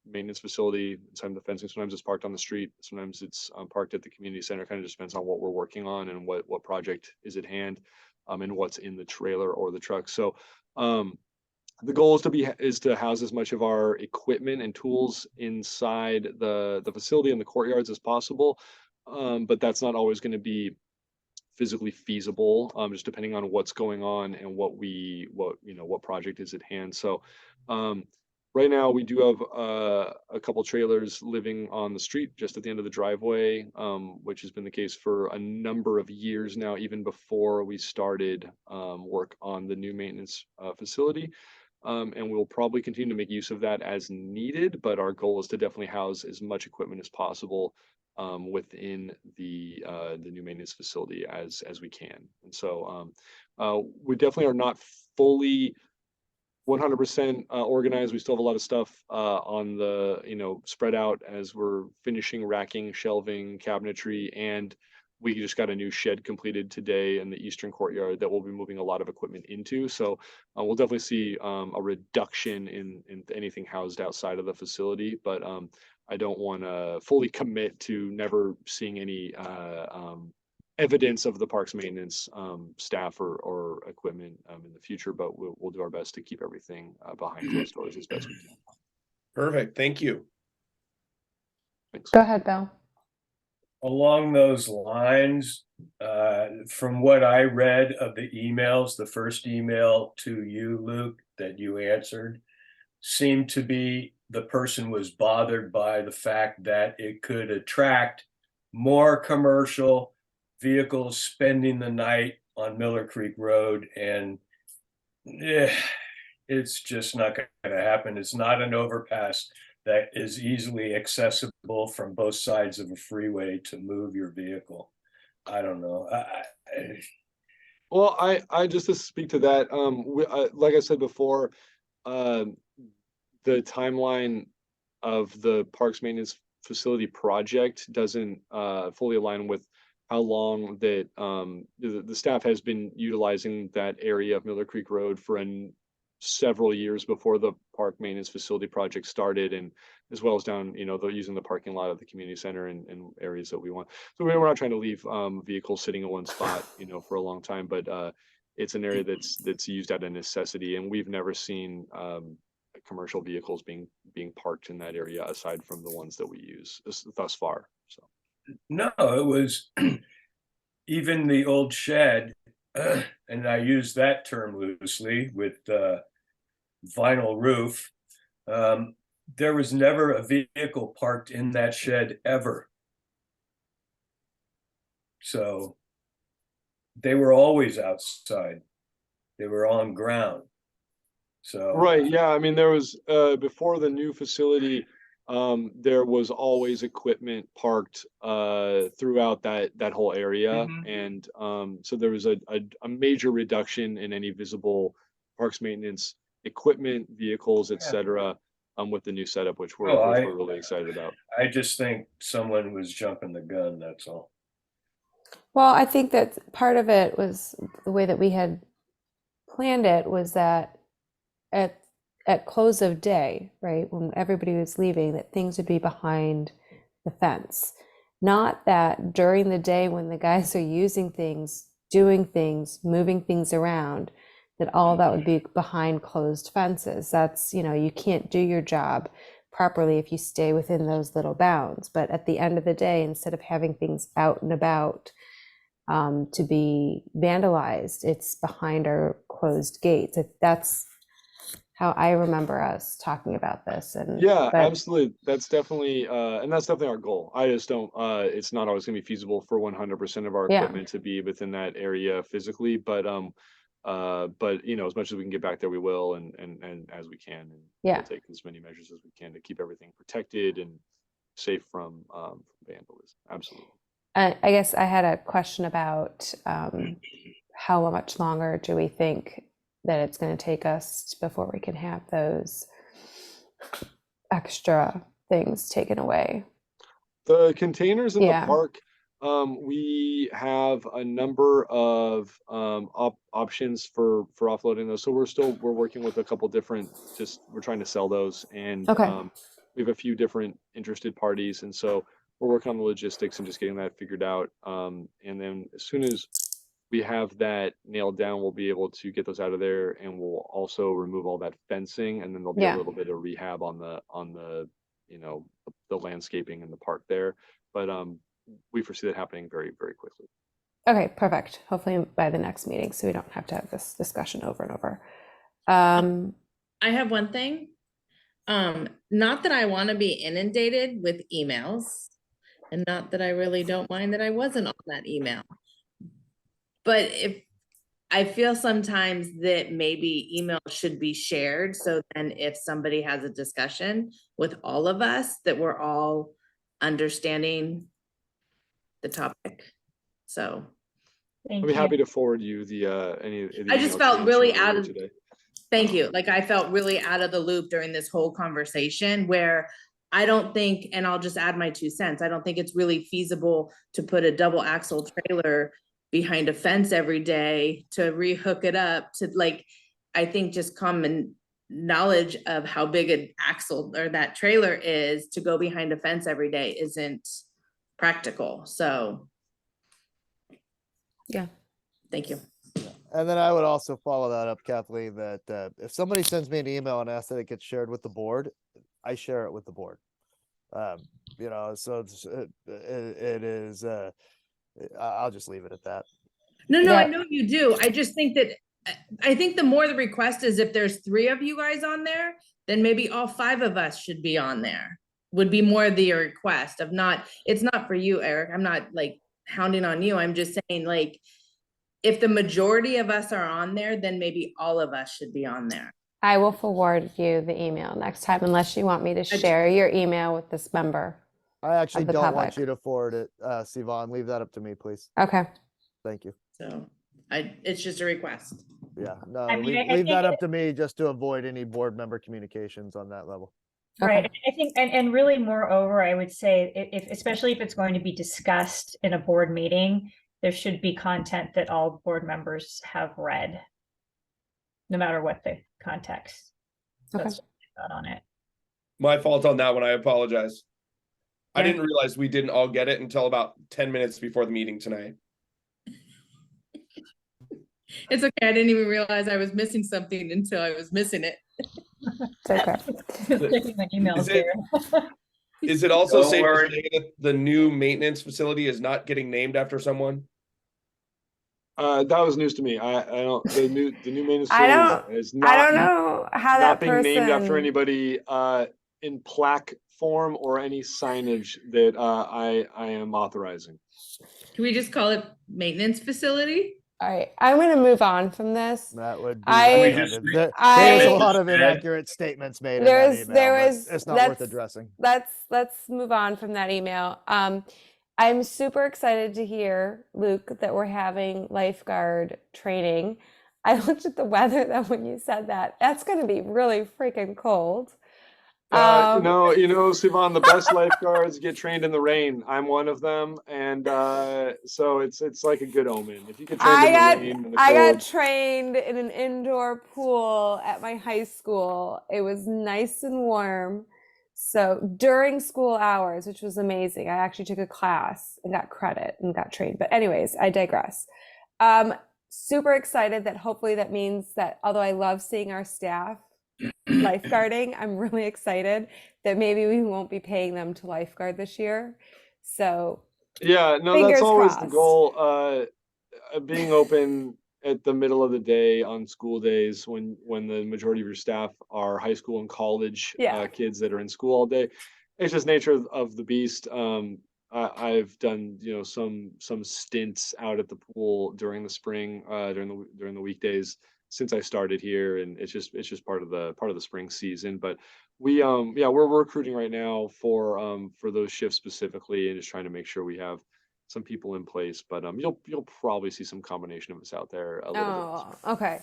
maintenance facility, inside the fencing. Sometimes it's parked on the street. Sometimes it's parked at the community center. Kind of just depends on what we're working on and what project is at hand, and what's in the trailer or the truck. So the goal is to house as much of our equipment and tools inside the facility and the courtyards as possible. But that's not always going to be physically feasible, just depending on what's going on and what project is at hand. So right now we do have a couple trailers living on the street just at the end of the driveway, which has been the case for a number of years now, even before we started work on the new maintenance facility. And we'll probably continue to make use of that as needed, but our goal is to definitely house as much equipment as possible within the new maintenance facility as we can. And so we definitely are not fully 100% organized. We still have a lot of stuff on the, spread out as we're finishing racking, shelving, cabinetry, and we just got a new shed completed today in the eastern courtyard that we'll be moving a lot of equipment into. So we'll definitely see a reduction in anything housed outside of the facility, but I don't want to fully commit to never seeing any evidence of the parks maintenance staff or equipment in the future, but we'll do our best to keep everything behind closed doors as best we can. Perfect. Thank you. Thanks. Go ahead, Bill. Along those lines, from what I read of the emails, the first email to you, Luke, that you answered, seemed to be the person was bothered by the fact that it could attract more commercial vehicles spending the night on Miller Creek Road, and it's just not going to happen. It's not an overpass that is easily accessible from both sides of a freeway to move your vehicle. I don't know. Well, I just to speak to that, like I said before, the timeline of the parks maintenance facility project doesn't fully align with how long that the staff has been utilizing that area of Miller Creek Road for several years before the park maintenance facility project started, and as well as down, they're using the parking lot of the community center and areas that we want. So we're not trying to leave vehicles sitting in one spot, for a long time, but it's an area that's used out of necessity, and we've never seen commercial vehicles being parked in that area aside from the ones that we use thus far. So No, it was even the old shed, and I use that term loosely, with vinyl roof. There was never a vehicle parked in that shed ever. So they were always outside. They were on ground. So right, yeah, I mean, there was before the new facility, there was always equipment parked throughout that whole area, and so there was a major reduction in any visible parks maintenance equipment, vehicles, etc. With the new setup, which we're really excited about. I just think someone was jumping the gun, that's all. Well, I think that part of it was the way that we had planned it was that at close of day, right, when everybody was leaving, that things would be behind the fence. Not that during the day when the guys are using things, doing things, moving things around, that all that would be behind closed fences. That's, you can't do your job properly if you stay within those little bounds. But at the end of the day, instead of having things out and about to be vandalized, it's behind our closed gates. That's how I remember us talking about this. And yeah, absolutely. That's definitely and that's definitely our goal. I just don't it's not always gonna be feasible for 100% of our equipment to be within that area physically, but as much as we can get back there, we will, and as we can, and we'll take as many measures as we can to keep everything protected and safe from vandalism. Absolutely. I guess I had a question about how much longer do we think that it's going to take us before we can have those extra things taken away? The containers in the park, we have a number of options for offloading those. So we're working with a couple different, we're trying to sell those, and we have a few different interested parties, and so we're working on the logistics and just getting that figured out. And then as soon as we have that nailed down, we'll be able to get those out of there, and we'll also remove all that fencing, and then there'll be Yeah. a little bit of rehab on the the landscaping in the park there. But we foresee that happening very, very quickly. Okay, perfect. Hopefully by the next meeting, so we don't have to have this discussion over and over. I have one thing. Not that I want to be inundated with emails, and not that I really don't mind that I wasn't on that email. But if I feel sometimes that maybe email should be shared, so then if somebody has a discussion with all of us, that we're all understanding the topic. So Thank I'd be you. happy to forward you the any of the I just emails felt we really answered out earlier of, today. thank you. Like I felt really out of the loop during this whole conversation where I don't think, and I'll just add my 2 cents, I don't think it's really feasible to put a double axle trailer behind a fence every day to rehook it up to, like, I think just common knowledge of how big an axle or that trailer is to go behind a fence every day isn't practical. So Yeah. thank you. And then I would also follow that up, Kathleen, that if somebody sends me an email and asks that it gets shared with the board, I share it with the board. So it is, I'll just leave it at that. No, I Yeah. know you do. I just think that, I think the more the request is, if there's 3 of you guys on there, then maybe all 5 of us should be on there. Would be more the request of not, it's not for you, Eric. I'm not like hounding on you. I'm just saying, like, if the majority of us are on there, then maybe all of us should be on there. I will forward you the email next time unless you want me to share your email with this member. I actually the don't want public. you to forward it, Sivan. Leave that up to me, please. Okay. Thank you. So it's just a request. Yeah, no, I mean, leave, I leave that think up to me just to avoid any board member communications on that level. Right. Okay. I think, and really moreover, I would say if, especially if it's going to be discussed in a board meeting, there should be content that all board members have read, no matter what the context. Okay. That's my thought on it. My fault on that one. I apologize. I Yeah. didn't realize we didn't all get it until about 10 minutes before the meeting tonight. It's okay. I didn't even realize I was missing something until I was missing it. It's okay. Checking my emails Is it- there. Is it also Don't safe worry. to say that the new maintenance facility is not getting named after someone? That was news to me. I don't, the new maintenance I facility don't- is not. I don't know how Not that being named after person. anybody in plaque form or any signage that I am authorizing. Can we just call it maintenance facility? All right, I'm going to move on from this. That would be. I- We just recommended. There I- was a we lot just of said- inaccurate statements made in There that was- email, there but was- it's not worth that's- addressing. Let's move on from that email. I'm super excited to hear, Luke, that we're having lifeguard training. I looked at the weather though when you said that. That's going to be really freaking cold. You know, Sivan, the best lifeguards get trained in the rain. I'm one of them, and so it's like a good omen. If you get trained in the rain and the I got cold, trained in an indoor pool at my high school. It was nice and warm. So during school hours, which was amazing, I actually took a class and got credit and got trained. But anyways, I digress. Super excited that hopefully that means that although I love seeing our staff lifeguarding, I'm really excited that maybe we won't be paying them to lifeguard this year. So yeah, no, Fingers that's always the crossed. goal. Being open at the middle of the day on school days when the majority of your staff are high school and college Yeah. kids that are in school all day. It's just nature of the beast. I've done some stints out at the pool during the spring during the weekdays since I started here, and it's just part of the spring season. But we're recruiting right now for those shifts specifically, and just trying to make sure we have some people in place. But you'll probably see some combination of us out there a little bit. Oh, okay.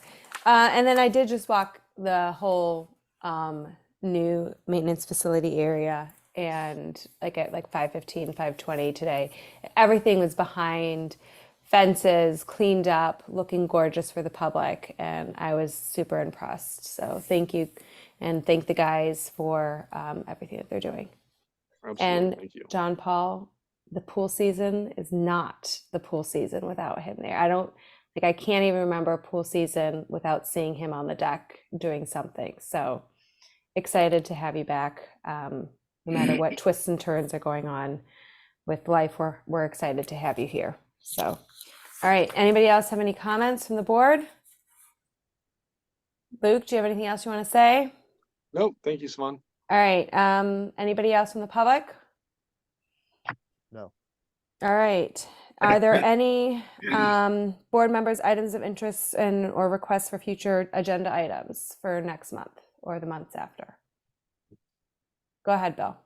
And then I did just walk the whole new maintenance facility area, and like at 5:15, 5:20 today, everything was behind fences, cleaned up, looking gorgeous for the public, and I was super impressed. So thank you, and thank the guys for everything that they're doing. Absolutely, And thank you. John Paul, the pool season is not the pool season without him there. I don't Like I can't even remember pool season without seeing him on the deck doing something. So excited to have you back. No matter what twists and turns are going on with life, we're excited to have you here. So, all right. Anybody else have any comments from the board? Luke, do you have anything else you want to say? Nope, thank you, Simon. All right. Anybody else from the public? No. All right. Are there any board members' items of interest and or requests for future agenda items for next month or the months after? Go ahead, Bill.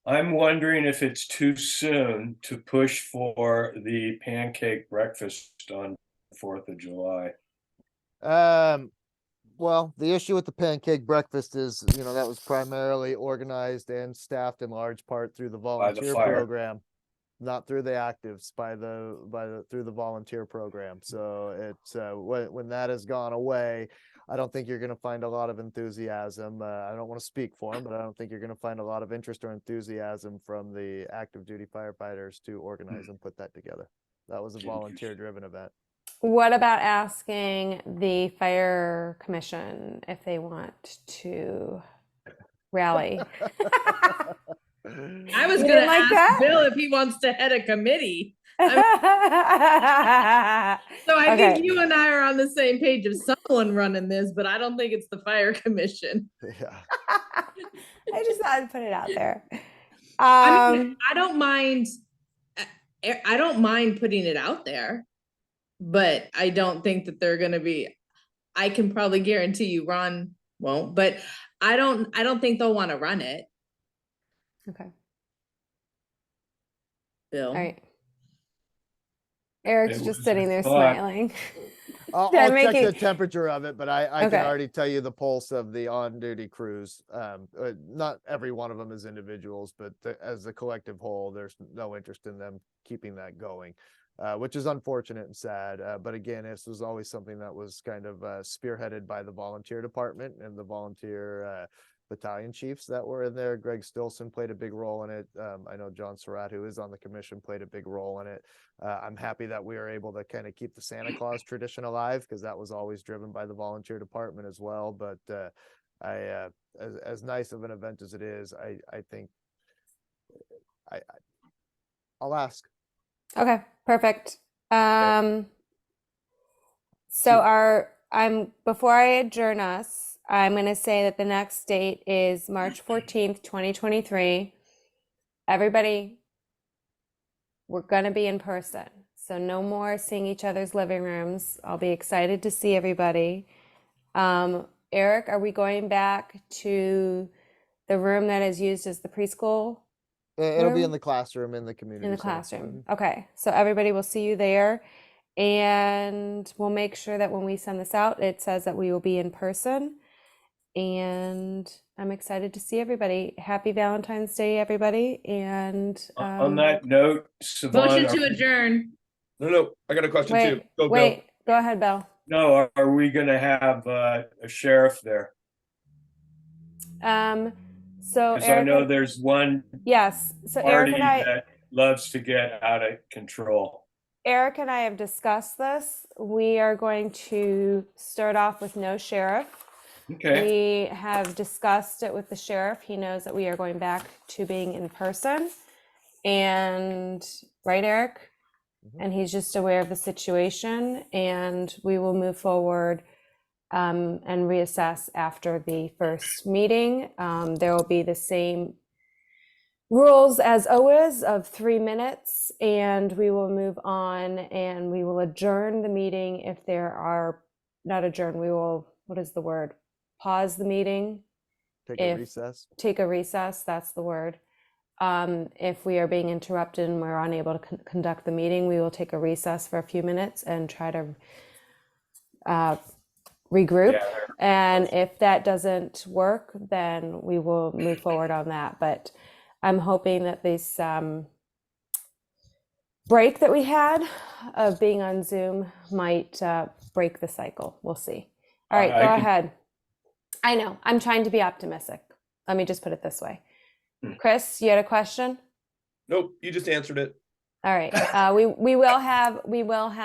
I'm wondering if it's too soon to push for the pancake breakfast on 4th of July. Well, the issue with the pancake breakfast is, that was primarily organized and staffed in large part through the volunteer fire. program, not through the actives, through the volunteer program. So it's when that has gone away, I don't think you're going to find a lot of enthusiasm. I don't want to speak for them, but I don't think you're going to find a lot of interest or enthusiasm from the active duty firefighters to organize and put that together. That was a volunteer driven event. What about asking the fire commission if they want to rally? I was You gonna didn't like ask that? Bill if he wants to head a committee. So Okay. I think you and I are on the same page of someone running this, but I don't think it's the fire commission. Yeah. I just thought I'd put it out there. I mean, I don't mind. I don't mind putting it out there, but I don't think that they're gonna be. I can probably guarantee you Ron won't, but I don't think they'll want to run it. Okay. Bill. All right. Eric's It just was sitting there thought. smiling. I'll Did I check make the it- temperature of it, but I Okay. can already tell you the pulse of the on-duty crews. Not every one of them is individuals, but as a collective whole, there's no interest in them keeping that going, which is unfortunate and sad. But again, this was always something that was kind of spearheaded by the volunteer department and the volunteer battalion chiefs that were in there. Greg Stilson played a big role in it. I know John Surratt, who is on the commission, played a big role in it. I'm happy that we were able to kind of keep the Santa Claus tradition alive, because that was always driven by the volunteer department as well. But as nice of an event as it is, I think I'll ask. Okay, perfect. So before I adjourn us, I'm going to say that the next date is March 14th, 2023. Everybody, we're going to be in person. So no more seeing each other's living rooms. I'll be excited to see everybody. Eric, are we going back to the room that is used as the preschool? It'll be Room? in the classroom in the community In the center. classroom. Okay, so everybody will see you there. And we'll make sure that when we send this out, it says that we will be in person. And I'm excited to see everybody. Happy Valentine's Day, everybody. And On that note, Motion Siobhan, to adjourn. No, I got a question too. Go, wait, go ahead, Bill. no, are we going to have a sheriff there? So Because I Eric, know there's one yes. So Eric party and I, that loves to get out of control. Eric and I have discussed this. We are going to start off with no sheriff. Okay. We have discussed it with the sheriff. He knows that we are going back to being in person. And right, Eric? And he's just aware of the situation, and we will move forward and reassess after the first meeting. There will be the same rules as always of 3 minutes, and we will move on and we will adjourn the meeting if there are, not adjourn, we will, what is the word? Pause the meeting. Take a recess. Take a recess, that's the word. If we are being interrupted and we're unable to conduct the meeting, we will take a recess for a few minutes and try to regroup. Yeah. And if that doesn't work, then we will move forward on that. But I'm hoping that this break that we had of being on Zoom might break the cycle. We'll see. All right, go ahead. I know, I'm trying to be optimistic. Let me just put it this way. Chris, you had a question? Nope, you just answered it. All right. We will have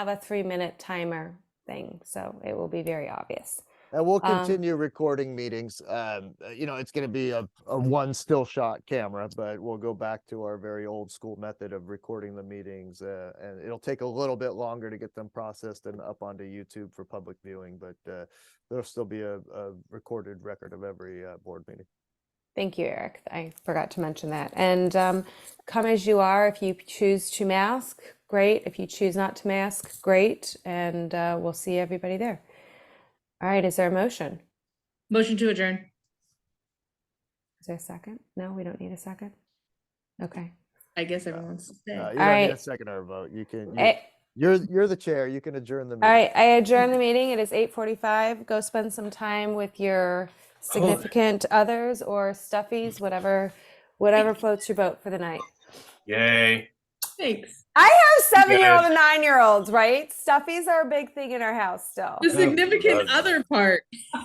a 3-minute timer thing, so it will be very obvious. And we'll Um, continue recording meetings. It's going to be a one still shot camera, but we'll go back to our very old school method of recording the meetings. And it'll take a little bit longer to get them processed and up onto YouTube for public viewing, but there'll still be a recorded record of every board meeting. Thank you, Eric. I forgot to mention that. And come as you are. If you choose to mask, great. If you choose not to mask, great. And we'll see everybody there. All right. Is there a motion? Motion to adjourn. Is there a second? No, we don't need a second. Okay. I guess everyone wants to stay. You don't All need a right. second or a vote. You can. Eh, You're the chair. You can adjourn the All meeting. right. I adjourn the meeting. It is 8:45. Go spend some time with your significant others or stuffies, whatever floats your boat for the night. Yay. Thanks. I have 7-year-old guys. and 9-year-olds, right? Stuffies are a big thing in our house still. The significant other part.